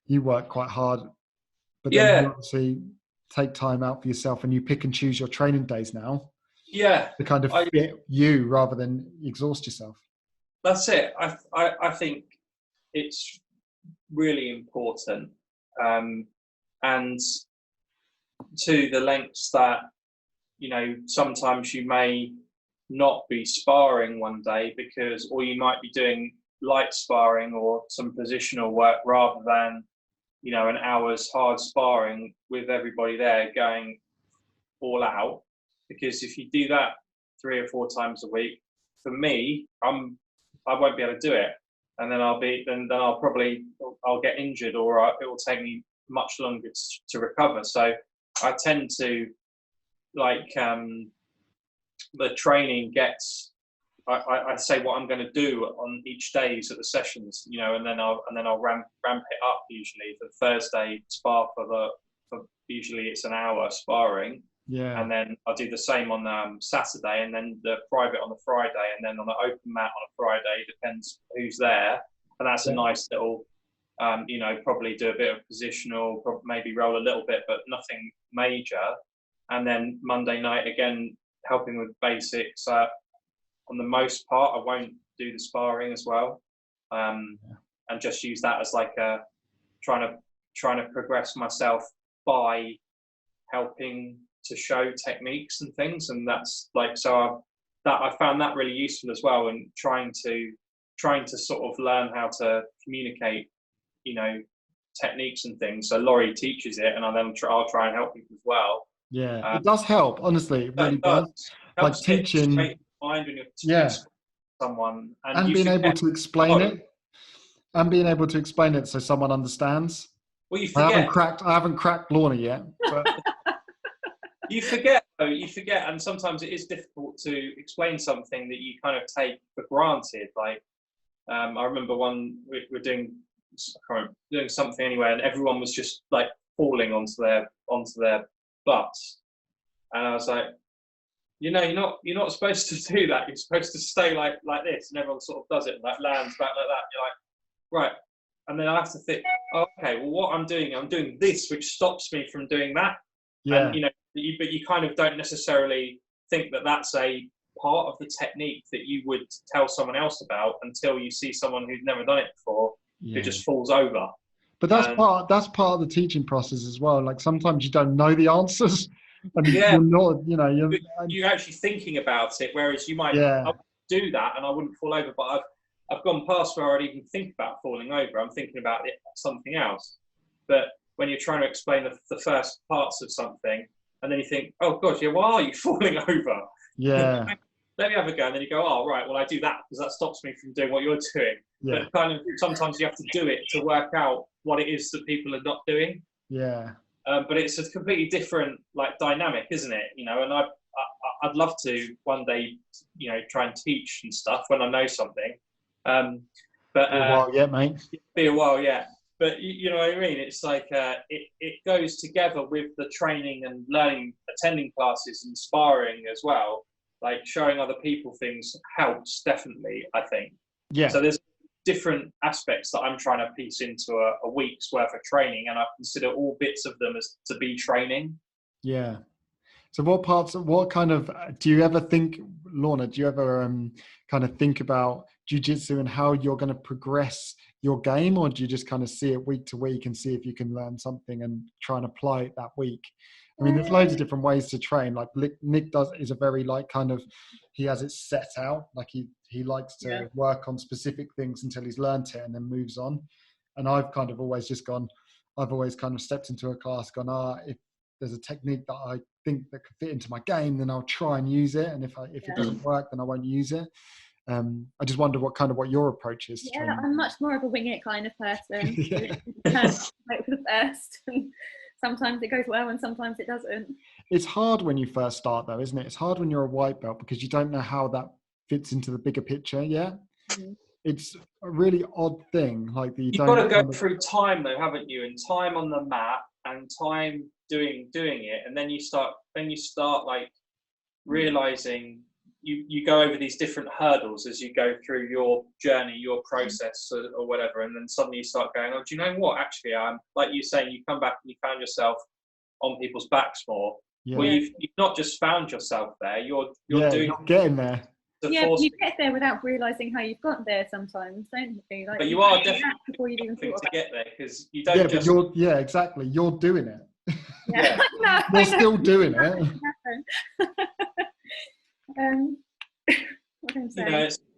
You work quite hard, but then you obviously take time out for yourself, and you pick and choose your training days now. Yeah. To kind of fit you rather than exhaust yourself. That's it. I think it's really important. And to the lengths that, you know, sometimes you may not be sparring one day or you might be doing light sparring or some positional work rather than, you know, an hour's hard sparring with everybody there going all out. Because if you do that 3 or 4 times a week, for me, I won't be able to do it, and then I'll get injured, or it will take me much longer to recover. So I tend to the training gets. I say what I'm going to do on each days at the sessions, you know, and then I'll ramp it up. Usually the Thursday spar for usually it's an hour sparring. Yeah. And then I'll do the same on Saturday, and then the private on the Friday, and then on the open mat on a Friday, depends who's there. And that's a nice little, you know, probably do a bit of positional, maybe roll a little bit, but nothing major. And then Monday night, again, helping with basics. On the most part, I won't do the sparring as well. And just use that as like trying to progress myself by helping to show techniques and things. And that's like, so I found that really useful as well, and trying to sort of learn how to communicate, you know, techniques and things. So Laurie teaches it, and I'll try and help people as well. Yeah, it does help, honestly. It really does. Like teaching mind when you're teaching someone, and being able to explain it, and being able to explain it so someone understands. Well, you forget. I haven't cracked Lorna yet, but you forget, and sometimes it is difficult to explain something that you kind of take for granted. Like, I remember we're doing something anyway, and everyone was just like falling onto their butts, and I was like, you know, you're not supposed to do that. You're supposed to stay like this, and everyone sort of does it, and like lands back like that. You're like, right. And then I have to think, oh, okay, well, what I'm doing this, which stops me from doing that. Yeah. And, you know, but you kind of don't necessarily think that that's a part of the technique that you would tell someone else about until you see someone who's never done it before, who just falls over. But that's part of the teaching process as well. Like sometimes you don't know the answers, and you're not, you know, you're actually thinking about it, whereas you might do that and I wouldn't fall over, but I've gone past where I'd even think about falling over. I'm thinking about it something else. But when you're trying to explain the first parts of something, and then you think, oh gosh, yeah, why are you falling over? Yeah. Let me have a go. And then you go, oh, right, well, I do that because that stops me from doing what you're doing. Yeah. But kind of sometimes you have to do it to work out what it is that people are not doing. Yeah. But it's a completely different like dynamic, isn't it? You know, and I'd love to one day, you know, try and teach and stuff when I know something. But be a while yet, mate. Be a while yet. But you know what I mean? It's like it goes together with the training and learning, attending classes and sparring as well. Like showing other people things helps definitely, I think. Yeah. So there's different aspects that I'm trying to piece into a week's worth of training, and I consider all bits of them as to be training. Yeah. So what kind of, do you ever think, Lorna, do you ever kind of think about jiu-jitsu and how you're going to progress your game, or do you just kind of see it week to week and see if you can learn something and try and apply it that week? I mean, there's loads of different ways to train. Like Nick is a very like kind of, he has it set out. Like he likes to work on specific things until he's learned it and then moves on. And I've kind of always I've always kind of stepped into a class, gone, if there's a technique that I think that could fit into my game, then I'll try and use it. And if it doesn't work, then I won't use it. I just wonder what your approach is. Yeah, I'm much more of a wing it kind of person. Like for the first. Sometimes it goes well and sometimes it doesn't. It's hard when you first start though, isn't it? It's hard when you're a white belt because you don't know how that fits into the bigger picture yet. Mm-hmm. It's a really odd thing. Like you've got to go through time though, haven't you? And time on the mat and time doing it, and then you start like realizing you go over these different hurdles as you go through your journey, your process, or whatever, and then suddenly you start going, oh, do you know what? Actually, like you saying, you come back and you found yourself on people's backs more. Yeah. Well, you've not just found yourself there. You're doing. You're getting there. Yeah, you get there without realizing how you've got there sometimes, don't you? Like, but you are definitely before you even to get there, because you don't just. But exactly. You're doing it. Yeah. No, you're still doing it.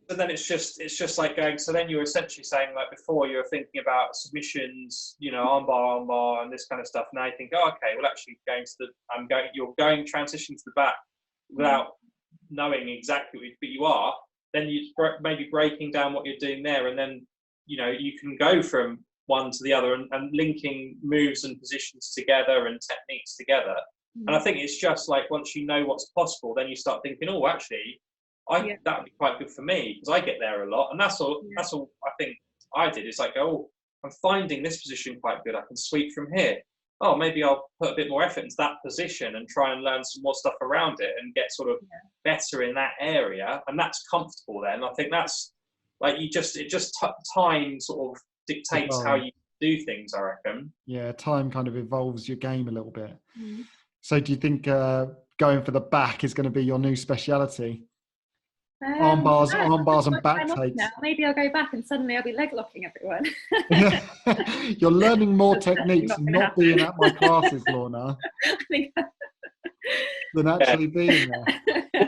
So then it's just like going. So then you're essentially saying, like before, you were thinking about submissions, armbar, and this kind of stuff. Now you think, oh, okay, well, actually, you're going transition to the back without knowing exactly, but you are. Then you maybe breaking down what you're doing there, and then you can go from one to the other and linking moves and positions together and techniques together. And I think it's just like once you know what's possible, then you start thinking, oh, actually, that would be quite good for me, because I get there a lot. And that's all I think I did. It's like, oh, I'm finding this position quite good. I can sweep from here. Oh, maybe I'll put a bit more effort into that position and try and learn some more stuff around it and get sort of better in that area. And that's comfortable then. I think that's like time sort of dictates how you do things, I reckon. Yeah, time kind of evolves your game a little bit. So do you think going for the back is going to be your new speciality? Arm bars and back takes. Maybe I'll go back and suddenly I'll be leg locking everyone. You're learning more techniques, not being at my classes, Lorna, than actually being there.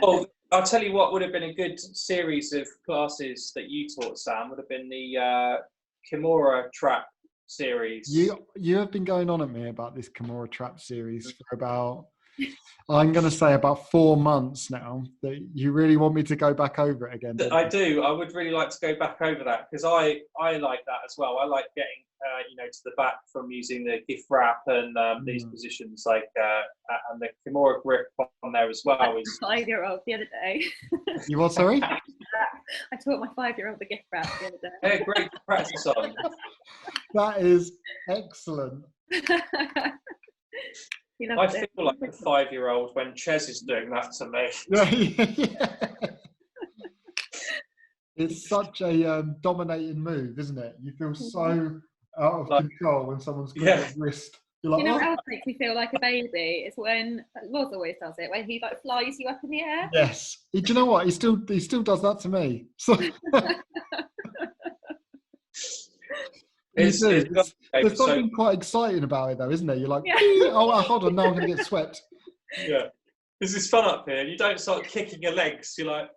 Well, I'll tell you what would have been a good series of classes that you taught, Sam, would have been the Kimura Trap series. You have been going on at me about this Kimura Trap series for about, I'm going to say about 4 months now, that you really want me to go back over it again. I do. I would really like to go back over that, because I like that as well. I like getting to the back from using the gift wrap and these positions, like and the Kimura grip on there as well. Is 5-year-old the other day. You what? Sorry. I taught my 5-year-old the gift wrap the other day. Yeah, great to practice on. That is excellent. I feel like a 5-year-old when Ches is doing that to me. Yeah. It's such a dominating move, isn't it? You feel so out of control when someone's got your wrist. You're like, what else makes me feel like a baby? It's when Loz always does it, when he like flies you up in the air. Yes. Do you know what? He still does that to me. So there's something quite exciting about it, though, isn't there? You're like, oh, hold on, now I'm going to get swept. Yeah, this is fun up here. You don't start kicking your legs. You're like,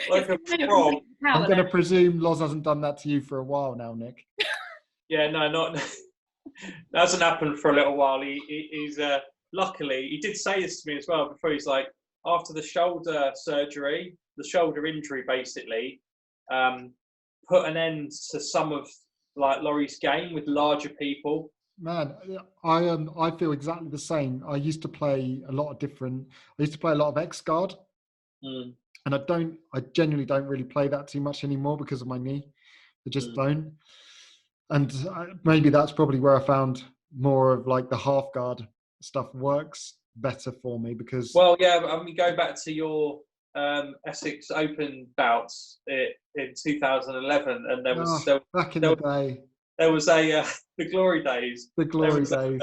like a frog. I'm going to presume Loz hasn't done that to you for a while now, Nick. Yeah, no, not. That hasn't happened for a little while. He's luckily he did say this to me as well before. He's like, after the shoulder surgery, the shoulder injury, basically. Put an end to some of like Laurie's game with larger people. Man, I feel exactly the same. I used to play a lot of X guard, and I genuinely don't really play that too much anymore because of my knee. I just don't. And maybe that's probably where I found more of like the half guard stuff works better for me, because. Well, yeah, I mean, go back to your Essex Open bouts in 2011, and there was back in the day. There was the glory days. The glory days.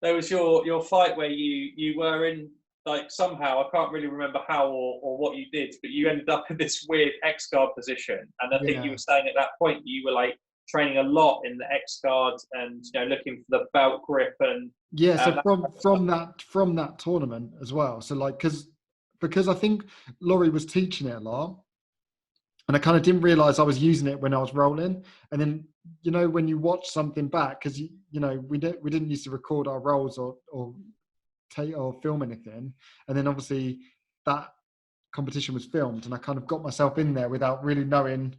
There was your fight where you were in, like, somehow I can't really remember how or what you did, but you ended up in this weird X guard position, and I think you were saying at that point you were like training a lot in the X guard and looking for the belt grip and so from that tournament as well. So like because I think Laurie was teaching it a lot, and I kind of didn't realize I was using it when I was rolling. And then, when you watch something back, because, we didn't used to record our rolls or film anything. And then obviously that competition was filmed, and I kind of got myself in there without really knowing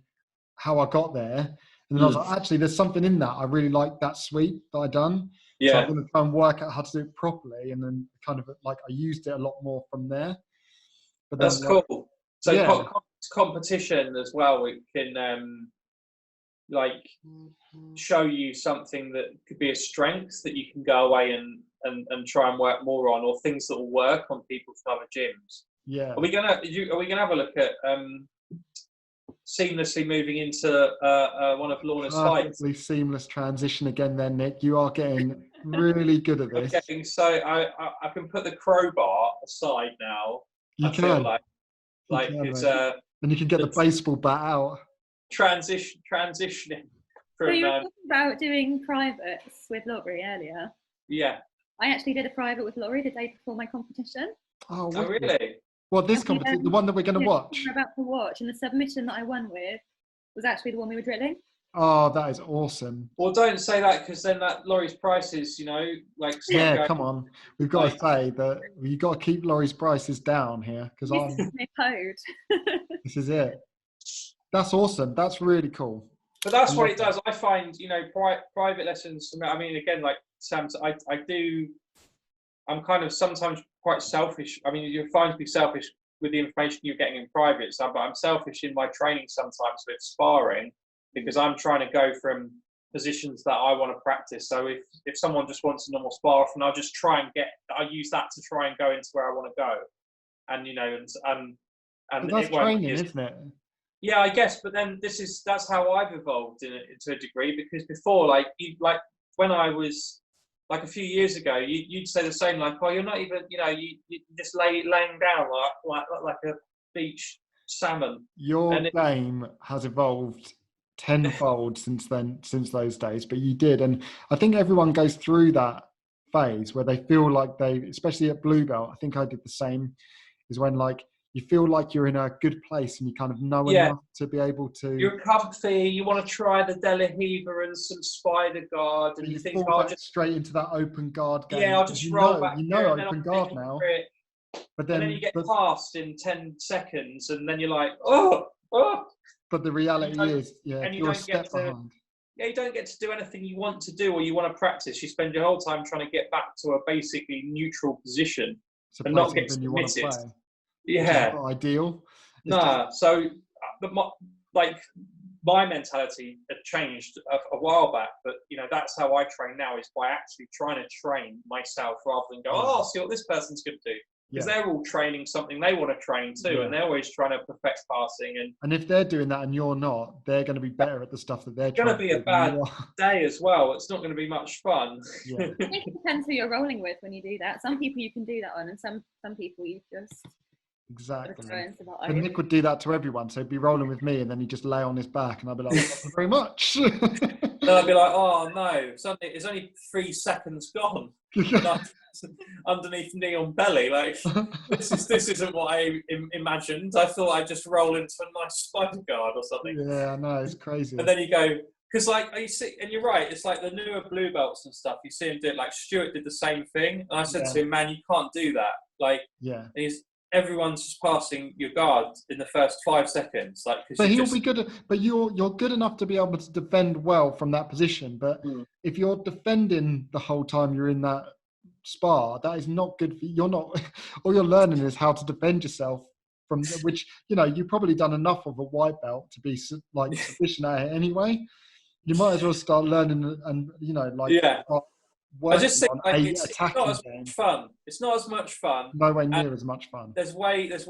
how I got there. And then I was like, actually, there's something in that. I really like that sweep that I done. Yeah. So I'm going to try and work out how to do it properly. And then kind of like I used it a lot more from there. But that's cool. So competition as well. We can like show you something that could be a strength that you can go away and try and work more on, or things that will work on people from other gyms. Yeah. Are we gonna have a look at seamlessly moving into one of Lorna's fights? Perfectly seamless transition again there, Nick. You are getting really good at this. Okay, so I can put the crowbar aside now. You can. Feel like it's and you can get the baseball bat out. Transitioning from. So you were talking about doing privates with Laurie earlier. Yeah. I actually did a private with Laurie the day before my competition. Oh really? Well, this competition, the one that we're going to watch. We're about to watch, and the submission that I won with was actually the one we were drilling. Oh, that is awesome. Well, don't say that, because then that Laurie's prices, Yeah, come on. We've got to say that you've got to keep Laurie's prices down here, because This is my code. This is it. That's awesome. That's really cool. But that's what it does. I find, private lessons. I mean, again, like Sam, I'm kind of sometimes quite selfish. I mean, you're fine to be selfish with the information you're getting in private, but I'm selfish in my training sometimes with sparring, because I'm trying to go from positions that I want to practice. So if someone just wants a normal spar off, and I'll just I use that to try and go into where I want to go. And, and that's training, isn't it? Yeah, I guess. But then that's how I've evolved to a degree, because before, like when I was, like a few years ago, you'd say the same, like, oh, you're not even, you just laying down like a beach salmon. Your game has evolved tenfold since those days, but you did. And I think everyone goes through that phase where they feel like especially at blue belt, I think I did the same, is when like you feel like you're in a good place and you kind of know enough to be able to. You're comfy. You want to try the De La Riva and some Spider Guard, and you think, I'll just straight into that open guard game. Yeah, I'll just roll back. Open guard now. But then you get past in 10 seconds, and then you're like, oh. But the reality is, you're a step behind. Yeah, you don't get to do anything you want to do or you want to practice. You spend your whole time trying to get back to a basically neutral position and not get submitted. Yeah, not ideal. So my mentality had changed a while back, but that's how I train now, is by actually trying to train myself rather than go, I'll see what this person's going to do, because they're all training something they want to train too, and they're always trying to perfect passing. And if they're doing that and you're not, they're going to be better at the stuff that they're trying to do. It's going to be a bad day as well. It's not going to be much fun. I think it depends who you're rolling with when you do that. Some people you can do that on, and some people you just. Exactly. But Nick would do that to everyone. So he'd be rolling with me and then he'd just lay on his back and I'd be like, thank you very much. Then I'd be like, oh no, it's only 3 seconds gone. Underneath neon belly. Like, this isn't what I imagined. I thought I'd just roll into a nice Spider Guard or something. Yeah, I know, it's crazy. And then you go, because you see, and you're right, it's like the newer blue belts and stuff, you see him do it. Like Stuart did the same thing. And I said to him, man, you can't do that. Like, everyone's just passing your guard in the first 5 seconds. Like, but he'll be good. But you're good enough to be able to defend well from that position. But if you're defending the whole time you're in that spar, that is not good for you. You're not. All you're learning is how to defend yourself from which you've probably done enough of a white belt to be like sufficient at it anyway. You might as well start learning and I just think it's not as much fun. It's not as much fun. Nowhere near as much fun. There's way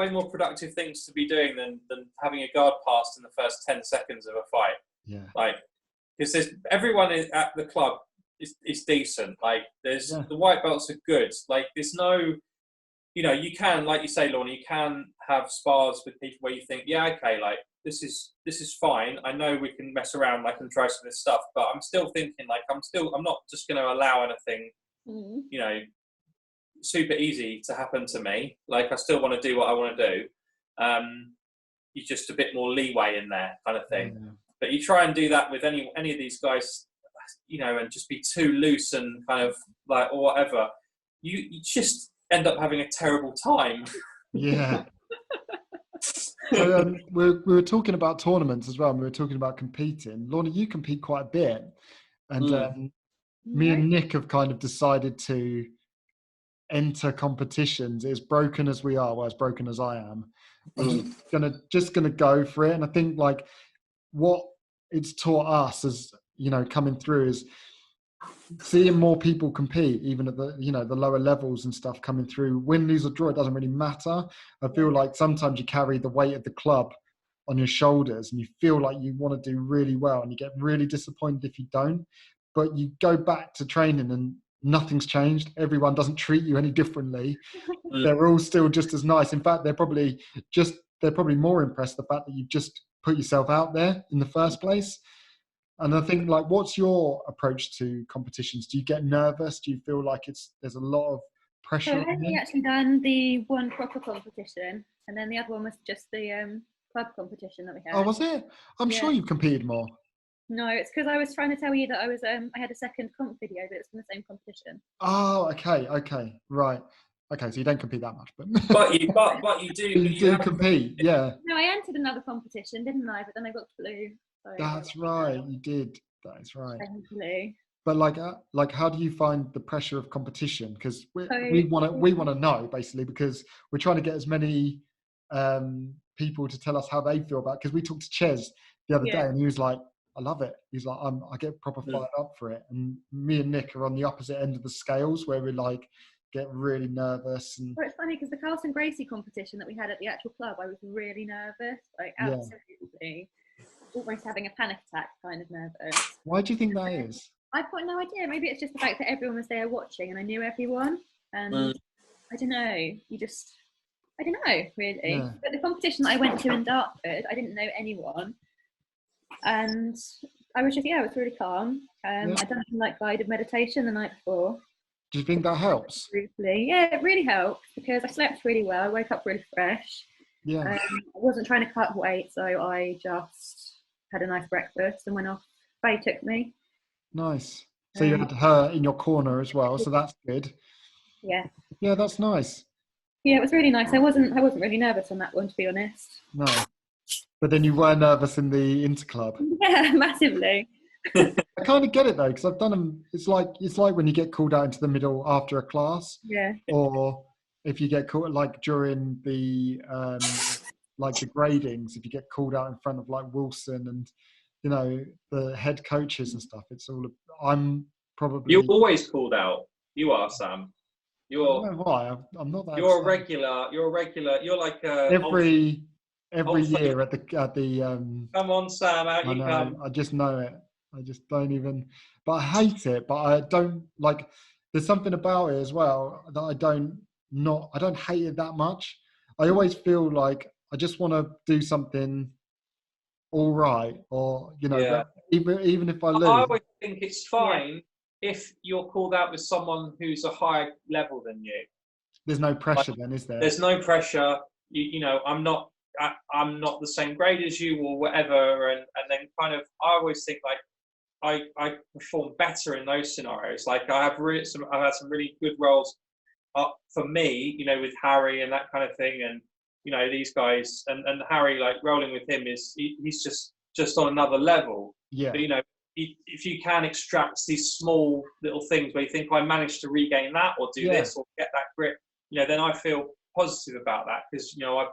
more productive things to be doing than having a guard passed in the first 10 seconds of a fight. Yeah. Like, because everyone at the club is decent. Like, the white belts are good. Like, there's no, you can, like you say, Lorna, you can have spars with people where you think, okay, like, this is fine. I know we can mess around, and try some of this stuff, but I'm still thinking, like, I'm not just going to allow anything, super easy to happen to me. Like, I still want to do what I want to do. You're just a bit more leeway in there, kind of thing. Yeah. But you try and do that with any of these guys, and just be too loose and kind of like, or whatever. You just end up having a terrible time. Yeah. So, we were talking about tournaments as well, and we were talking about competing. Lorna, you compete quite a bit, and me and Nick have kind of decided to enter competitions. As broken as we are, as broken as I am, I'm just gonna go for it. And I think, like, what it's taught us as, coming through, is seeing more people compete, even at the, the lower levels and stuff coming through. Win, lose or draw, it doesn't really matter. I feel like sometimes you carry the weight of the club on your shoulders and you feel like you want to do really well and you get really disappointed if you don't. But you go back to training and nothing's changed. Everyone doesn't treat you any differently. They're all still just as nice. In fact, they're probably more impressed the fact that you've just put yourself out there in the first place. And I think, like, what's your approach to competitions? Do you get nervous? Do you feel like there's a lot of pressure? So I've only actually done the one proper competition, and then the other one was just the club competition that we had. Oh, was it? I'm sure you've competed more. No, it's because I was trying to tell you that I had a second comp video, but it's from the same competition. Oh, okay, right. Okay, so you don't compete that much, but but you do. You do compete, yeah. No, I entered another competition, didn't I? But then I got blue. So that's right, you did. That is right. Blue. But like, how do you find the pressure of competition? Because we want to know, basically, because we're trying to get as many people to tell us how they feel about it. Because we talked to Ches the other day, and he was like, I love it. He's like, I get proper fired up for it. And me and Nick are on the opposite end of the scales, where we like get really nervous. And well, it's funny because the Carlson Gracie competition that we had at the actual club, I was really nervous, like absolutely, almost having a panic attack kind of nervous. Why do you think that is? I've got no idea. Maybe it's just the fact that everyone was there watching and I knew everyone. And I don't know. I don't know, really. Yeah. But the competition that I went to in Dartford, I didn't know anyone. And I was just, it was really calm. I'd done some like guided meditation the night before. Do you think that helps? Briefly. Yeah, it really helped because I slept really well. I woke up really fresh. Yeah. I wasn't trying to cut weight, so I just had a nice breakfast and went off. Faye took me. Nice. So you had her in your corner as well, so that's good. Yeah. Yeah, that's nice. Yeah, it was really nice. I wasn't really nervous on that one, to be honest. No. But then you were nervous in the interclub. Yeah, massively. I kind of get it though, because I've done them. It's like when you get called out into the middle after a class. Yeah. Or if you get called like during the like the gradings, if you get called out in front of like Wilson and the head coaches and stuff. It's all. I'm probably. You're always called out. You are, Sam. I don't know why. I'm not that. You're a regular. You're a regular. You're like every year at the. Come on, Sam, out you come. I just know it. I just don't even. But I hate it. But I don't like. There's something about it as well that I don't hate it that much. I always feel like I just want to do something all right, or even if I lose. I always think it's fine if you're called out with someone who's a higher level than you. There's no pressure then, is there? There's no pressure. I'm not the same grade as you or whatever, and then kind of I always think like I perform better in those scenarios. Like I've had some really good roles for me, with Harry and that kind of thing, and these guys and Harry, like rolling with him he's just on another level. Yeah. But if you can extract these small little things where you think I managed to regain that or do this or get that grip, then I feel positive about that because I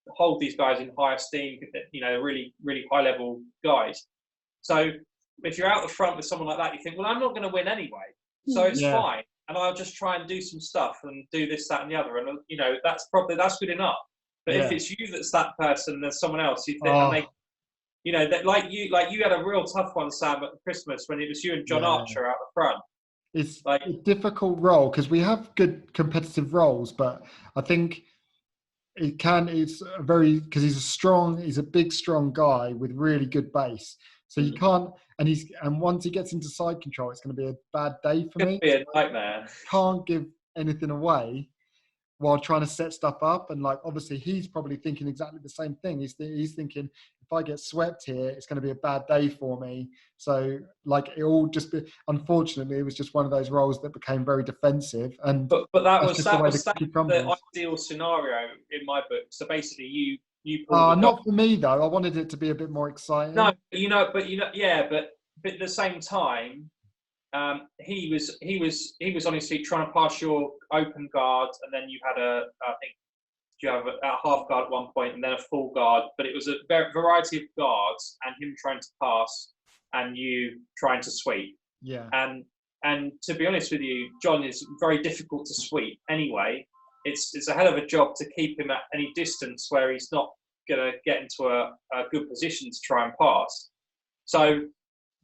hold these guys in high esteem. Really really high level guys. So if you're out the front with someone like that, you think, well, I'm not going to win anyway, so it's fine, and I'll just try and do some stuff and do this, that, and the other, and that's good enough. But if it's you that's that person, there's someone else. You think, that like you had a real tough one, Sam, at Christmas when it was you and John Archer out the front. It's like a difficult role because we have good competitive roles, but I think it's because he's a big, strong guy with really good base. So you can't, and once he gets into side control, it's going to be a bad day for me. It'd be a nightmare. Can't give anything away while trying to set stuff up, and like obviously he's probably thinking exactly the same thing. He's thinking if I get swept here, it's going to be a bad day for me. So like it all unfortunately, it was just one of those roles that became very defensive. And but that was the ideal scenario in my book. So basically, you. Not for me though. I wanted it to be a bit more exciting. No, but at the same time, he was honestly trying to pass your open guard, and then you had I think you have a half guard at one point, and then a full guard. But it was a variety of guards, and him trying to pass and you trying to sweep. Yeah. And to be honest with you, John is very difficult to sweep anyway. It's a hell of a job to keep him at any distance where he's not going to get into a good position to try and pass. So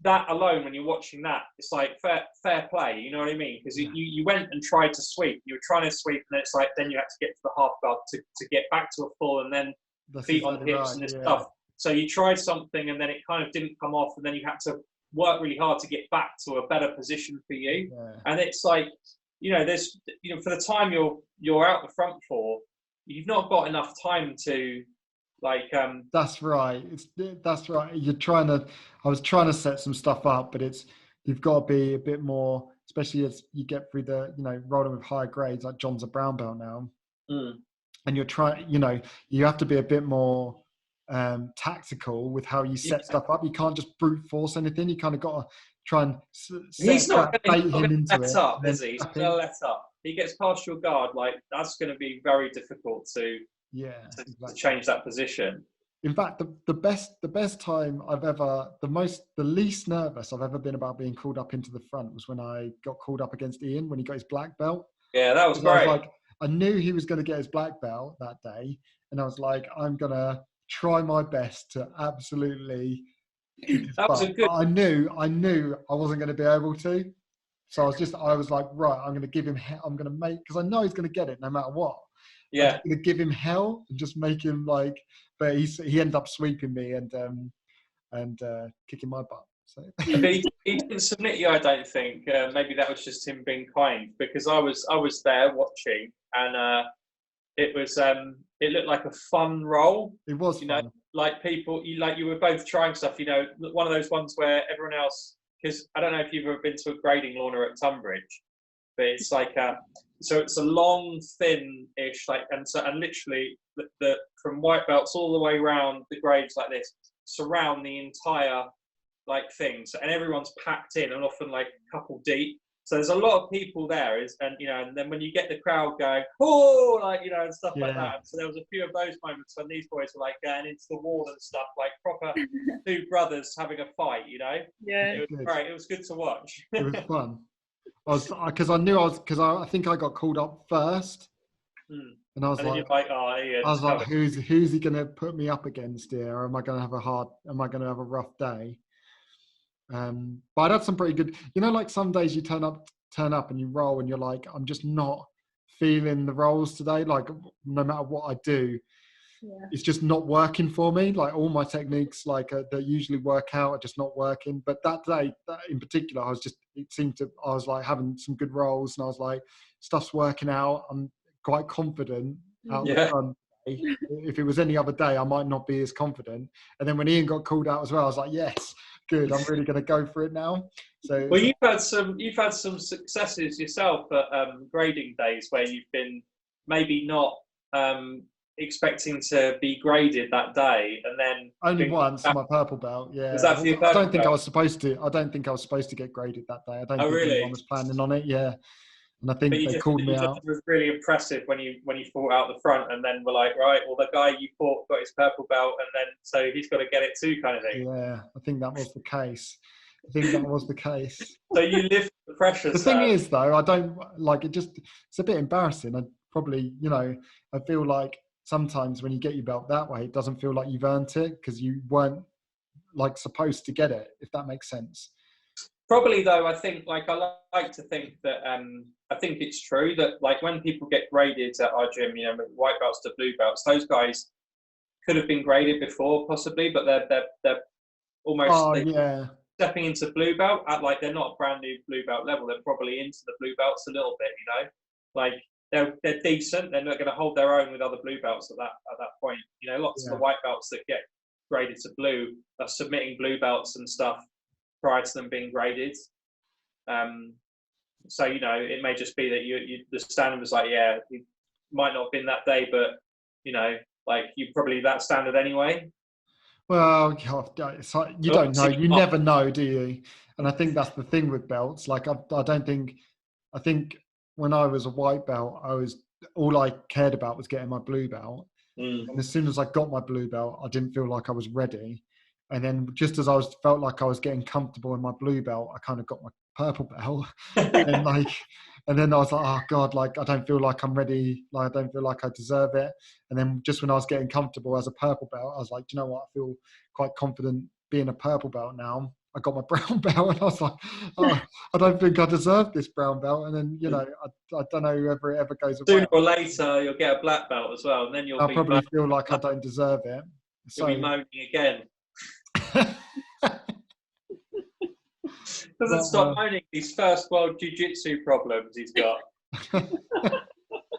that alone, when you're watching that, it's like fair play, you know what I mean? Because you went and tried to sweep. You were trying to sweep, and it's like then you had to get to the half guard to get back to a full, and then feet on hips and this stuff. So you tried something, and then it kind of didn't come off, and then you had to work really hard to get back to a better position for you. Yeah. And it's like, there's, for the time you're out the front for, you've not got enough time to, like. That's right. That's right. I was trying to set some stuff up, but you've got to be a bit more, especially as you get through the, rolling with higher grades, like John's a brown belt now. And you're trying, you have to be a bit more tactical with how you set stuff up. You can't just brute force anything. You kind of got to try and he's not going to let up, is he? He's not going to let up. He gets past your guard, like that's going to be very difficult to change that position. In fact, the best time the least nervous I've ever been about being called up into the front was when I got called up against Ian when he got his black belt. Yeah, that was great. I knew he was going to get his black belt that day, and I was like, I'm going to try my best to absolutely. That was a good. I knew I wasn't going to be able to, so I was like, right, I'm going to give him. I'm going to make, because I know he's going to get it no matter what. Yeah. I'm going to give him hell and just make him like. But he ended up sweeping me and kicking my butt. So. But he didn't submit you, I don't think. Maybe that was just him being kind, because I was there watching, and it was it looked like a fun role. It was fun. Like people, you were both trying stuff. One of those ones where everyone else, because I don't know if you've ever been to a grading, Lorna, at Tunbridge, but it's like so it's a long, thin-ish, and literally the from white belts all the way around the grades like this surround the entire thing. So, and everyone's packed in and often like a couple deep. So there's a lot of people there, and then when you get the crowd going, oh, and stuff like that. So there was a few of those moments when these boys were like going into the wall and stuff, like proper two brothers having a fight, Yeah. It was great. It was good to watch. It was fun. I think I got called up first, and I was like, Ian, I was like, who's he going to put me up against here? Or am I going to have a rough day? But I'd had some pretty good, like some days you turn up and you roll and you're like, I'm just not feeling the rolls today. Like no matter what I do, it's just not working for me. Like all my techniques, that usually work out, are just not working. But that day, in particular, I was like having some good rolls, and I was like, stuff's working out. I'm quite confident out the front. If it was any other day, I might not be as confident. And then when Ian got called out as well, I was like, yes, good. I'm really going to go for it now. So, well, you've had some successes yourself at grading days where you've been maybe not expecting to be graded that day, and then only once my purple belt. Yeah, was that for your purple I don't think belt? I was supposed to. I don't think I was supposed to get graded that day. I don't think really? anyone was planning on it. Yeah. And I think they called me out. It was really impressive when you fought out the front, and then were like, right, well, the guy you fought got his purple belt, and then so he's got to get it too, kind of thing. Yeah, I think that was the case. So you live the pressure. The thing is, though, I don't like it. It's a bit embarrassing. I probably, I feel like sometimes when you get your belt that way, it doesn't feel like you've earned it because you weren't supposed to get it. If that makes sense. Probably though, I think I like to think that I think it's true that when people get graded at our gym, white belts to blue belts, those guys could have been graded before possibly, but they're almost stepping into blue belt at they're not a brand new blue belt level. They're probably into the blue belts a little bit, they're decent. They're not going to hold their own with other blue belts at that point. Lots of the white belts that get graded to blue are submitting blue belts and stuff prior to them being graded. So it may just be that the standard was it might not have been that day, but you probably that standard anyway. Well, it's you don't know. You never know, do you? And I think that's the thing with belts. I think when I was a white belt, all I cared about was getting my blue belt. And as soon as I got my blue belt, I didn't feel like I was ready. And then just as felt like I was getting comfortable in my blue belt, I kind of got my purple belt. And then I was like, oh God, like, I don't feel like I'm ready. Like, I don't feel like I deserve it. And then just when I was getting comfortable as a purple belt, I was like, do you know what? I feel quite confident being a purple belt now. I got my brown belt and I was like, oh, I don't think I deserve this brown belt. And then, I don't know whether it ever goes away. Sooner or later, you'll get a black belt as well. And then I'll probably feel like I don't deserve it. You'll be moaning again. Doesn't stop moaning these first world jiu-jitsu problems he's got.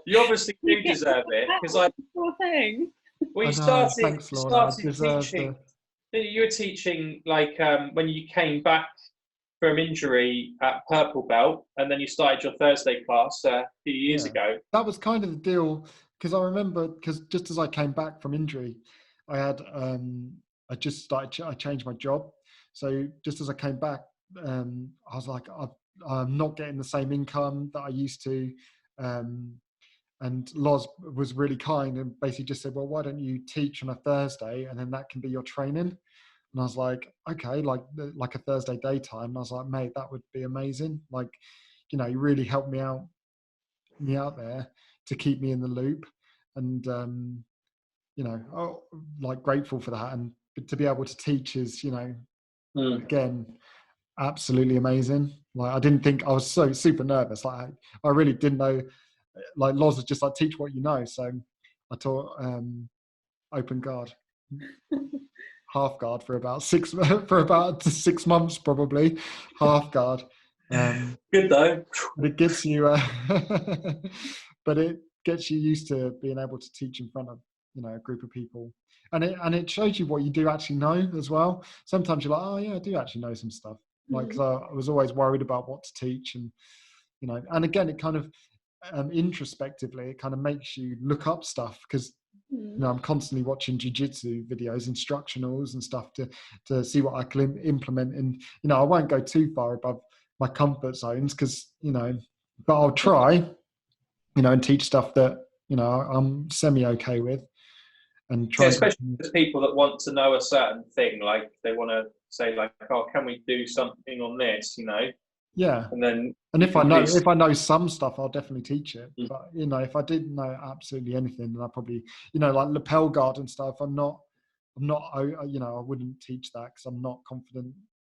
You obviously do deserve it, because you started teaching. You were teaching like when you came back from injury at purple belt, and then you started your Thursday class a few years ago. That was kind of the deal, because I remember, because just as I came back from injury, I had I changed my job. So just as I came back, I was like, I'm not getting the same income that I used to. And Loz was really kind and basically just said, well, why don't you teach on a Thursday and then that can be your training? And I was like, okay, like a Thursday daytime. And I was like, mate, that would be amazing. Like, you really helped me out there to keep me in the loop. And, like grateful for that. And to be able to teach is, again, absolutely amazing. Like, I didn't think, I was so super nervous. Like, I really didn't know. Like, Loz was just like, teach what you know. So I taught open guard, half guard for about 6 months, probably half guard. Good though. But it gets you, but it gets you used to being able to teach in front of a group of people, and it shows you what you do actually know as well. Sometimes you're like, oh yeah, I do actually know some stuff. Like, because I was always worried about what to teach, and and again, it kind of introspectively, it kind of makes you look up stuff, because I'm constantly watching jiu-jitsu videos, instructionals and stuff to see what I can implement. And I won't go too far above my comfort zones, because but I'll try and teach stuff that I'm semi okay with, and try. Especially for people that want to know a certain thing, like they want to say like, oh, can we do something on this? Yeah. And if I know some stuff, I'll definitely teach it. But if I didn't know absolutely anything, then I probably like lapel guard and stuff, I wouldn't teach that, because I'm not confident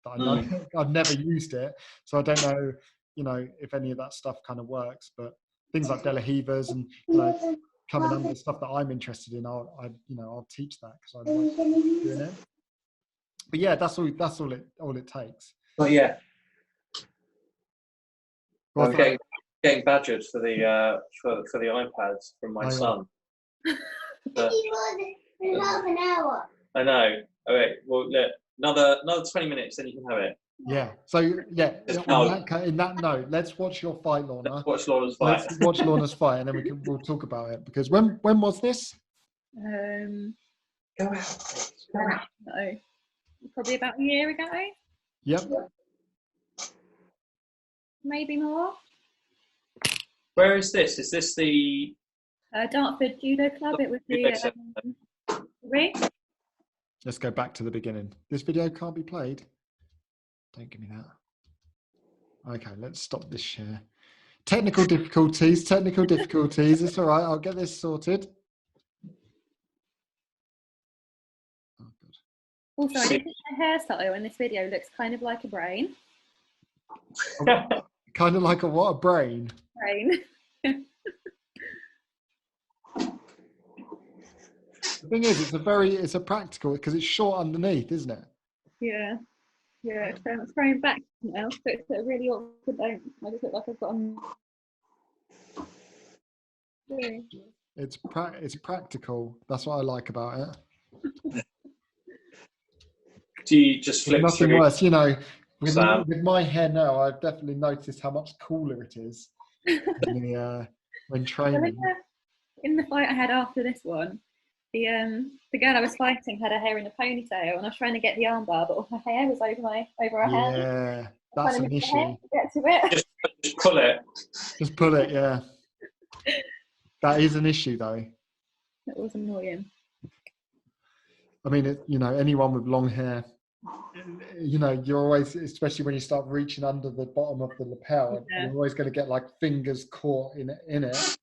that I know. I've never used it, so I don't know if any of that stuff kind of works. But things like De La Rivas and coming under stuff that I'm interested in, I'll teach that, because I like doing it. But yeah, that's all it takes. Oh yeah. I'm getting badgered for the iPads from my son. But, half an hour. I know. All right. Well, look, another 20 minutes, then you can have it. Yeah. So yeah. In that note, let's watch your fight, Lorna. Let's watch Lorna's fight. Let's watch Lorna's fight, and then we'll talk about it. Because when was this? Go out. No, probably about a year ago. Yep. Maybe more. Where is this? Is this the Dartford Judo Club? It was the Let's go back to the beginning. This video can't be played. Don't give me that. Okay, let's stop this share. Technical difficulties. It's all right. I'll get this sorted. Oh, good. Also, I think my hairstyle in this video looks kind of like a brain. Kind of like a what? A brain? Brain. The thing is, it's a practical, because it's short underneath, isn't it? Yeah. Yeah, it's growing back now, so it's a really awkward. I just look like I've got It's practical. That's what I like about it. Do you just flip nothing through? Worse, with my hair now, I've definitely noticed how much cooler it is when training. In the fight I had after this one, the girl I was fighting had her hair in a ponytail, and I was trying to get the armbar, but all her hair was over her head. Yeah, that's an issue. Get to it. Just pull it. Just pull it, yeah. That is an issue, though. It was annoying. I mean, anyone with long hair, you're always, especially when you start reaching under the bottom of the lapel, you're always going to get like fingers caught in it.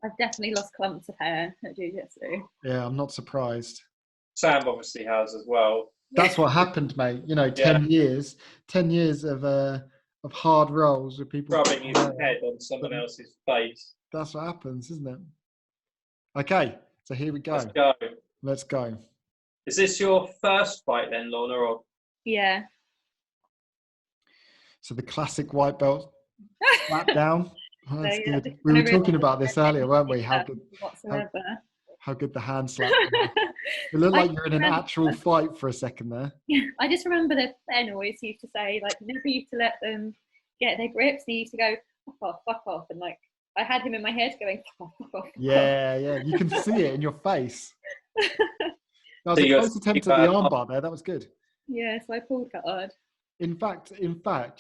I've definitely lost clumps of hair at jiu-jitsu. Yeah, I'm not surprised. Sam obviously has as well. That's what happened, mate. 10 years of hard rolls with people rubbing his head on someone else's face. That's what happens, isn't it? Okay, so here we go. Let's go. Is this your first fight then, Lorna? Or? Yeah. So the classic white belt slap down. Oh, that's good. We were talking about this earlier, weren't we? How good the hand slap. It looked like you're in an actual fight for a second there. Yeah, I just remember that Ben always used to say, like, never used to let them get their grips. He used to go, fuck off. And like, I had him in my head going, fuck off. Yeah. You can see it in your face. That was a close attempt at the armbar there. That was good. Yeah, so I pulled hard. In fact,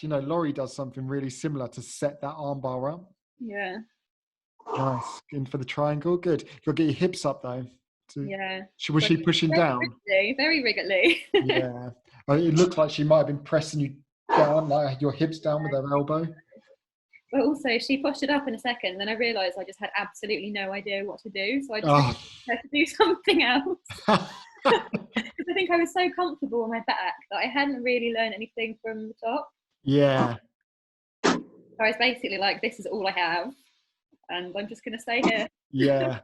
Laurie does something really similar to set that armbar up. Yeah. Nice. In for the triangle. Good. You'll get your hips up though. Yeah. Was she pushing down? Very rigidly. Yeah. It looked like she might have been pressing you down, like your hips down with her elbow. But also, she pushed it up in a second, and then I realised I just had absolutely no idea what to do. So I just had to do something else. Because I think I was so comfortable on my back that I hadn't really learned anything from the top. Yeah. So I was basically like, this is all I have, and I'm just going to stay here. Yeah.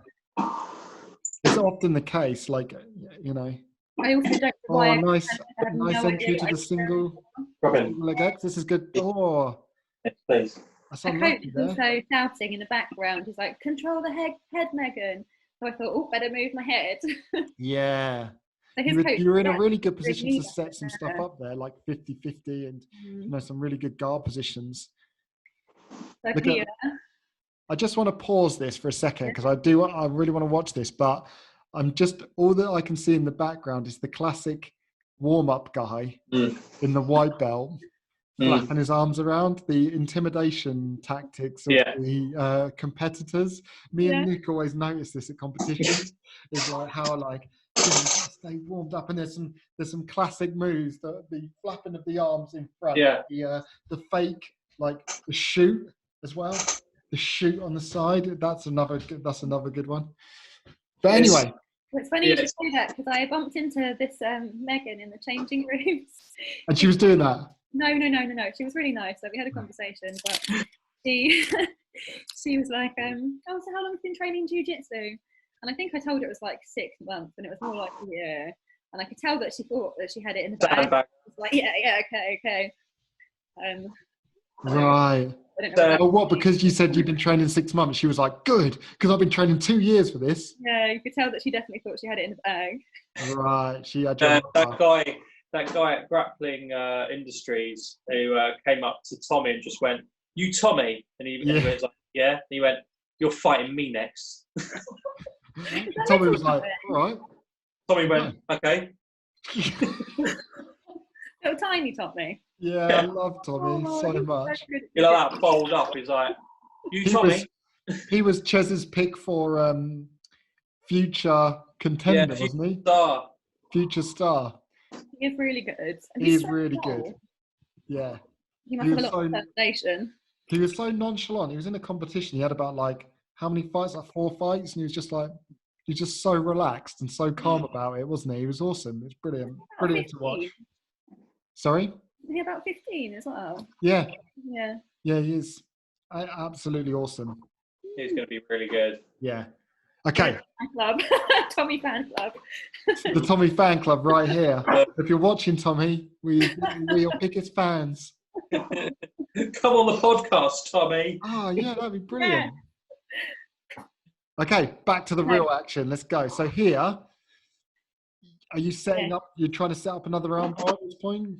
It's often the case, like, I also don't know why. Nice entry to the single leg X. This is good. Oh. Yes, please. The coach was also shouting in the background. He's like, control the head, Megan. So I thought, better move my head. Yeah. So you were in a really good position to set some stuff up there, like 50-50 and some really good guard positions. I just want to pause this for a second because I really want to watch this, but all that I can see in the background is the classic warm-up guy in the white belt. Flapping his arms around, the intimidation tactics of the competitors. Me and Nick always notice this at competitions. Is like how stay warmed up, and there's some classic moves. The flapping of the arms in front. The fake, like the shoot as well. The shoot on the side. That's another good one. But anyway. It's funny you should say that because I bumped into this Megan in the changing rooms. And she was doing that. No. She was really nice. So we had a conversation, but she was like, so how long have you been training jiu-jitsu? And I think I told her it was like 6 months, and it was more like a year. And I could tell that she thought that she had it in the bag. I was like, okay. Right. What? Because you said you've been training 6 months. She was like, good, because I've been training 2 years for this. Yeah, you could tell that she definitely thought she had it in the bag. Right. She had that guy at Grappling Industries who came up to Tommy and just went, "You Tommy," and he was like, "Yeah." And he went, "You're fighting me next." Tommy was like, "All right." Tommy went, "Okay." Little tiny Tommy. Yeah, I love Tommy so much. You know that fold up. He's like, "You Tommy." He was Chez's pick for future contender, wasn't he? Future star. He is really good. He's really good. Yeah. He must have a lot of determination. He was so nonchalant. He was in a competition. He had about how many fights? 4 fights, and he was just he's just so relaxed and so calm about it, wasn't he? He was awesome. It was brilliant. Brilliant to watch. Sorry? Is he about 15 as well? Yeah. Yeah. Yeah, he is absolutely awesome. He's going to be really good. Yeah. Okay. Fan club. Tommy fan club. The Tommy fan club right here. If you're watching, Tommy, we're your biggest fans. Come on the podcast, Tommy. Oh, yeah, that'd be brilliant. Yeah. Okay, back to the real action. Let's go. So here, are you setting up? You're trying to set up another armbar at this point?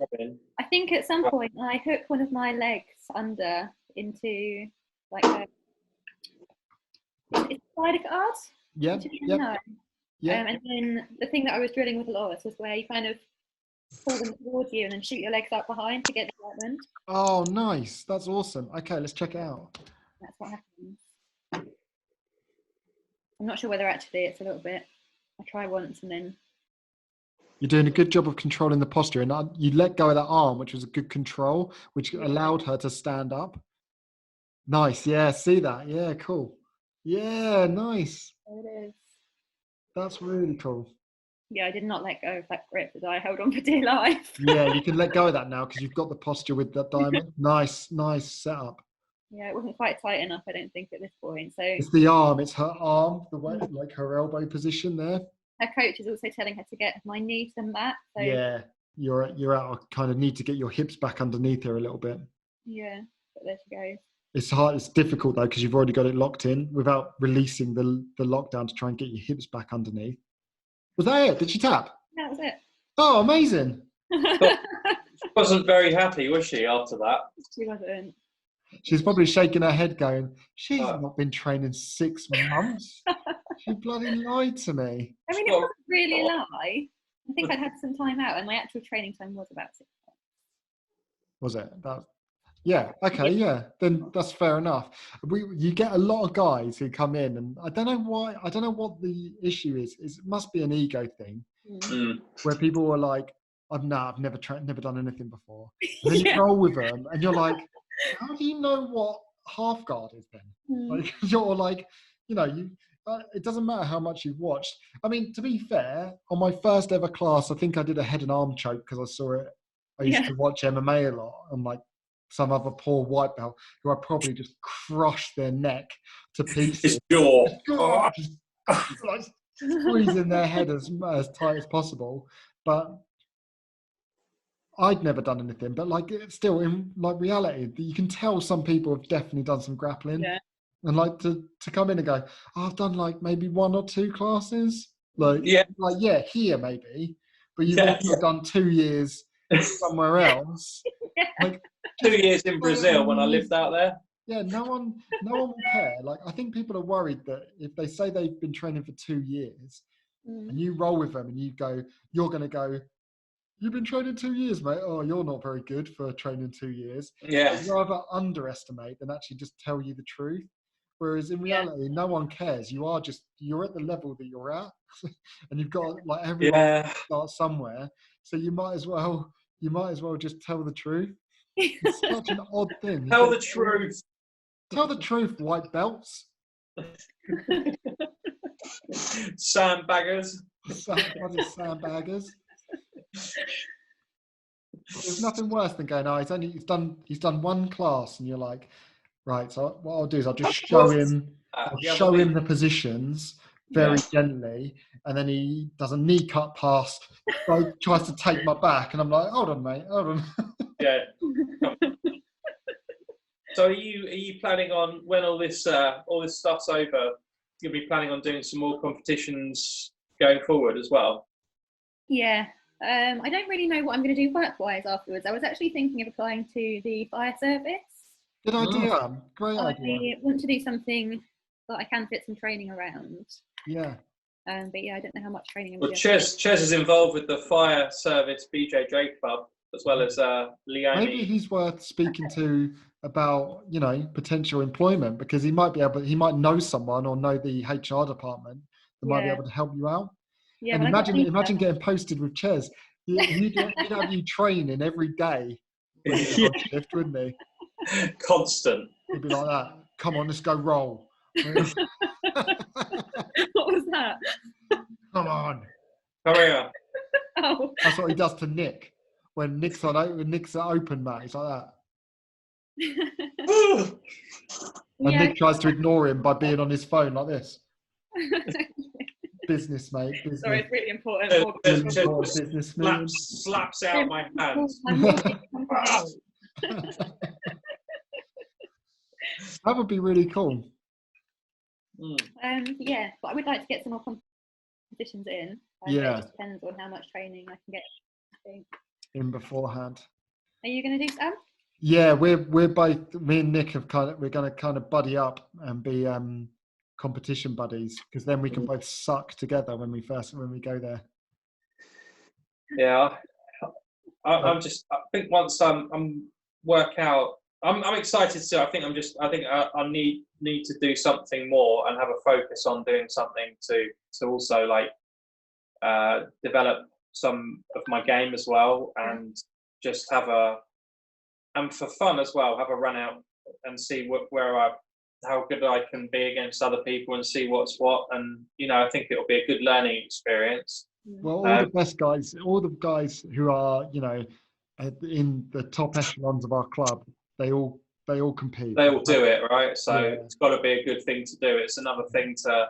I think at some point I hook one of my legs under into it's spider guard. Yeah. Yeah. And then the thing that I was drilling with Lois was where you kind of pull them towards you and then shoot your legs up behind to get the alignment. Oh, nice. That's awesome. Okay, let's check it out. That's what happens. I'm not sure whether actually it's a little bit. I try once and then You're doing a good job of controlling the posture, and you let go of that arm, which was a good control, which allowed her to stand up. Nice. Yeah. See that? Yeah. Cool. Yeah. Nice. It is. That's really cool. Yeah, I did not let go of that grip that I held on for dear life. Yeah, you can let go of that now because you've got the posture with that diamond. Nice setup. Yeah, it wasn't quite tight enough, I don't think, at this point. So it's the arm. It's her arm, the way, like her elbow position there. Her coach is also telling her to get my knee to the mat. So yeah, you're out. I kind of need to get your hips back underneath her a little bit. Yeah, but there she goes. It's hard. It's difficult though because you've already got it locked in without releasing the lockdown to try and get your hips back underneath. Was that it? Did she tap? That was it. Oh, amazing! She wasn't very happy, was she? After that, She wasn't. She's probably shaking her head, going, "She's not been training 6 months. She bloody lied to me." I mean, it wasn't really a lie. I think I'd had some time out, and my actual training time was about 6 months. Was it? Yeah. Okay. Yeah. Then that's fair enough. You get a lot of guys who come in, and I don't know why. I don't know what the issue is. It must be an ego thing, where people are like, I've never done anything before." And then you roll with them, and you're like, "How do you know what half guard is then?" Like, you're like, it doesn't matter how much you've watched. I mean, to be fair, on my first ever class, I think I did a head and arm choke because I saw it. I used to watch MMA a lot, and like some other poor white belt who I probably just crushed their neck to pieces. His jaw. Just like squeezing their head as tight as possible. But I'd never done anything. But like, it's still in like reality, you can tell some people have definitely done some grappling. Yeah. And like to come in and go, I've done like maybe 1 or 2 classes. Here maybe, but you've also done 2 years somewhere else. Like 2 years in Brazil when I lived out there. Yeah, no one will care. Like, I think people are worried that if they say they've been training for 2 years and you roll with them and you're going to go, "You've been training 2 years, mate. Oh, you're not very good for training 2 years." Yeah. I'd rather underestimate than actually just tell you the truth. Whereas in reality, no one cares. You're at the level that you're at, and you've got like everyone start somewhere. So you might as well just tell the truth. It's such an odd thing. Tell the truth. Tell the truth, white belts. Sandbaggers. Sandbaggers. There's nothing worse than going, he's done 1 class, and you're like, right, so what I'll do is I'll just show him the positions very gently, and then he does a knee cut pass, tries to take my back, and I'm like, hold on, mate, hold on. Yeah. So are you planning on, when all this stuff's over, you'll be planning on doing some more competitions going forward as well? Yeah. I don't really know what I'm going to do work-wise afterwards. I was actually thinking of applying to the fire service. Good idea. Great idea. I want to do something that I can fit some training around. Yeah. But yeah, I don't know how much training I'm doing. Ches is involved with the fire service BJJ club, as well as Leonie. Maybe he's worth speaking to about, potential employment, because he might know someone or know the HR department that might be able to help you out. Yeah, and imagine getting posted with Ches. He'd have you training every day when he was on shift, wouldn't he? Constant. He'd be like that. Come on, let's go roll. What was that? Come on. Come here. Oh. That's what he does to Nick. When Nick's at open mat, he's like that. And Nick tries to ignore him by being on his phone like this. Business, mate. Business. Sorry, it's really important. Business slaps out my hands. That would be really cool. Yeah, but I would like to get some more competitions in. It just depends on how much training I can get, I think, in beforehand. Are you going to do some? Yeah, we're both. Me and Nick we're going to kind of buddy up and be competition buddies, because then we can both suck together when we go there. Yeah, I think once I'm work out, I'm excited to. I think I need to do something more and have a focus on doing something to also like develop some of my game as well, and just and for fun as well, have a run out and see how good I can be against other people and see what's what. And, I think it'll be a good learning experience. Well, all the best guys, all the guys who are, in the top echelons of our club, they all compete. They all do it, right? So it's got to be a good thing to do. It's another thing to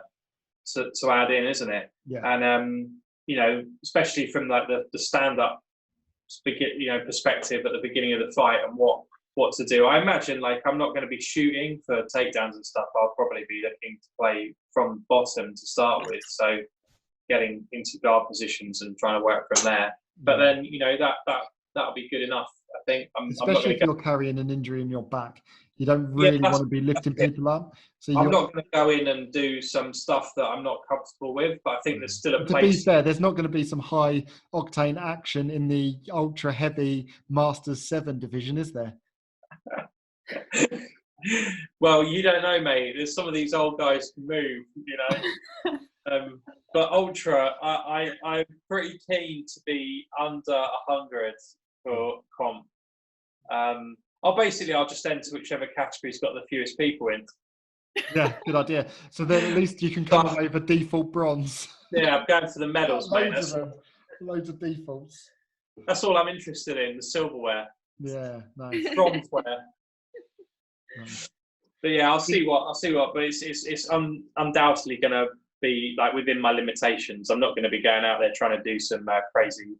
add in, isn't it? Yeah. And especially from like the stand-up, perspective at the beginning of the fight and what to do. I imagine I'm not going to be shooting for takedowns and stuff. I'll probably be looking to play from bottom to start with, so getting into guard positions and trying to work from there. But then that'll be good enough. I think. Especially if you're carrying an injury in your back, you don't really want to be lifting people up. So I'm not going to go in and do some stuff that I'm not comfortable with. But I think there's still a place. To be fair, there's not going to be some high octane action in the ultra heavy Masters 7 division, is there? Well, you don't know, mate. There's some of these old guys can move, but ultra, I'm pretty keen to be under 100 for comp. I'll just enter whichever category's got the fewest people in. Yeah, good idea. So then at least you can come away with a default bronze. Yeah, I'm going for the medals, mate. Loads of defaults. That's all I'm interested in, the silverware. Yeah, nice. Bronzeware. Nice. But yeah, I'll see what. But it's undoubtedly going to be within my limitations. I'm not going to be going out there trying to do some crazy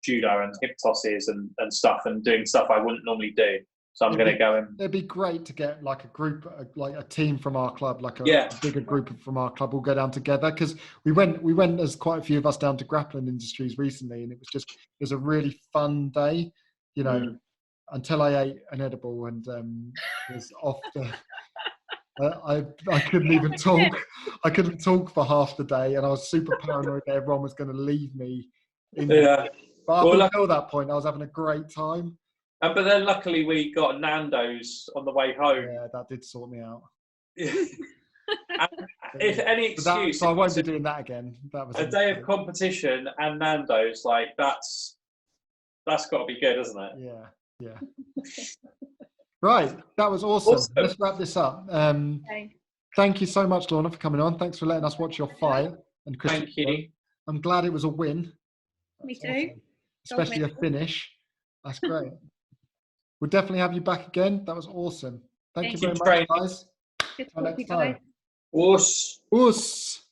judo and hip tosses and stuff and doing stuff I wouldn't normally do. So I'm going to go in. It'd be great to get a group, a team from our club, a bigger group from our club. We'll go down together, because we went as quite a few of us down to Grappling Industries recently, and it was a really fun day, until I ate an edible and was off the. I couldn't even talk. I couldn't talk for half the day, and I was super paranoid that everyone was going to leave me. But up until that point, I was having a great time. But then luckily we got Nando's on the way home. Yeah, that did sort me out. If any excuse, so I won't be doing that again. That was a day of competition and Nando's. That's got to be good, isn't it? Yeah. Right, that was awesome. Let's wrap this up. Thank you so much, Lorna, for coming on. Thanks for letting us watch your fight. And thank you. I'm glad it was a win. Me too. Awesome. Especially a finish. That's great. We'll definitely have you back again. That was awesome. Thank you very much, guys. Good to talk to you guys. Us. Us.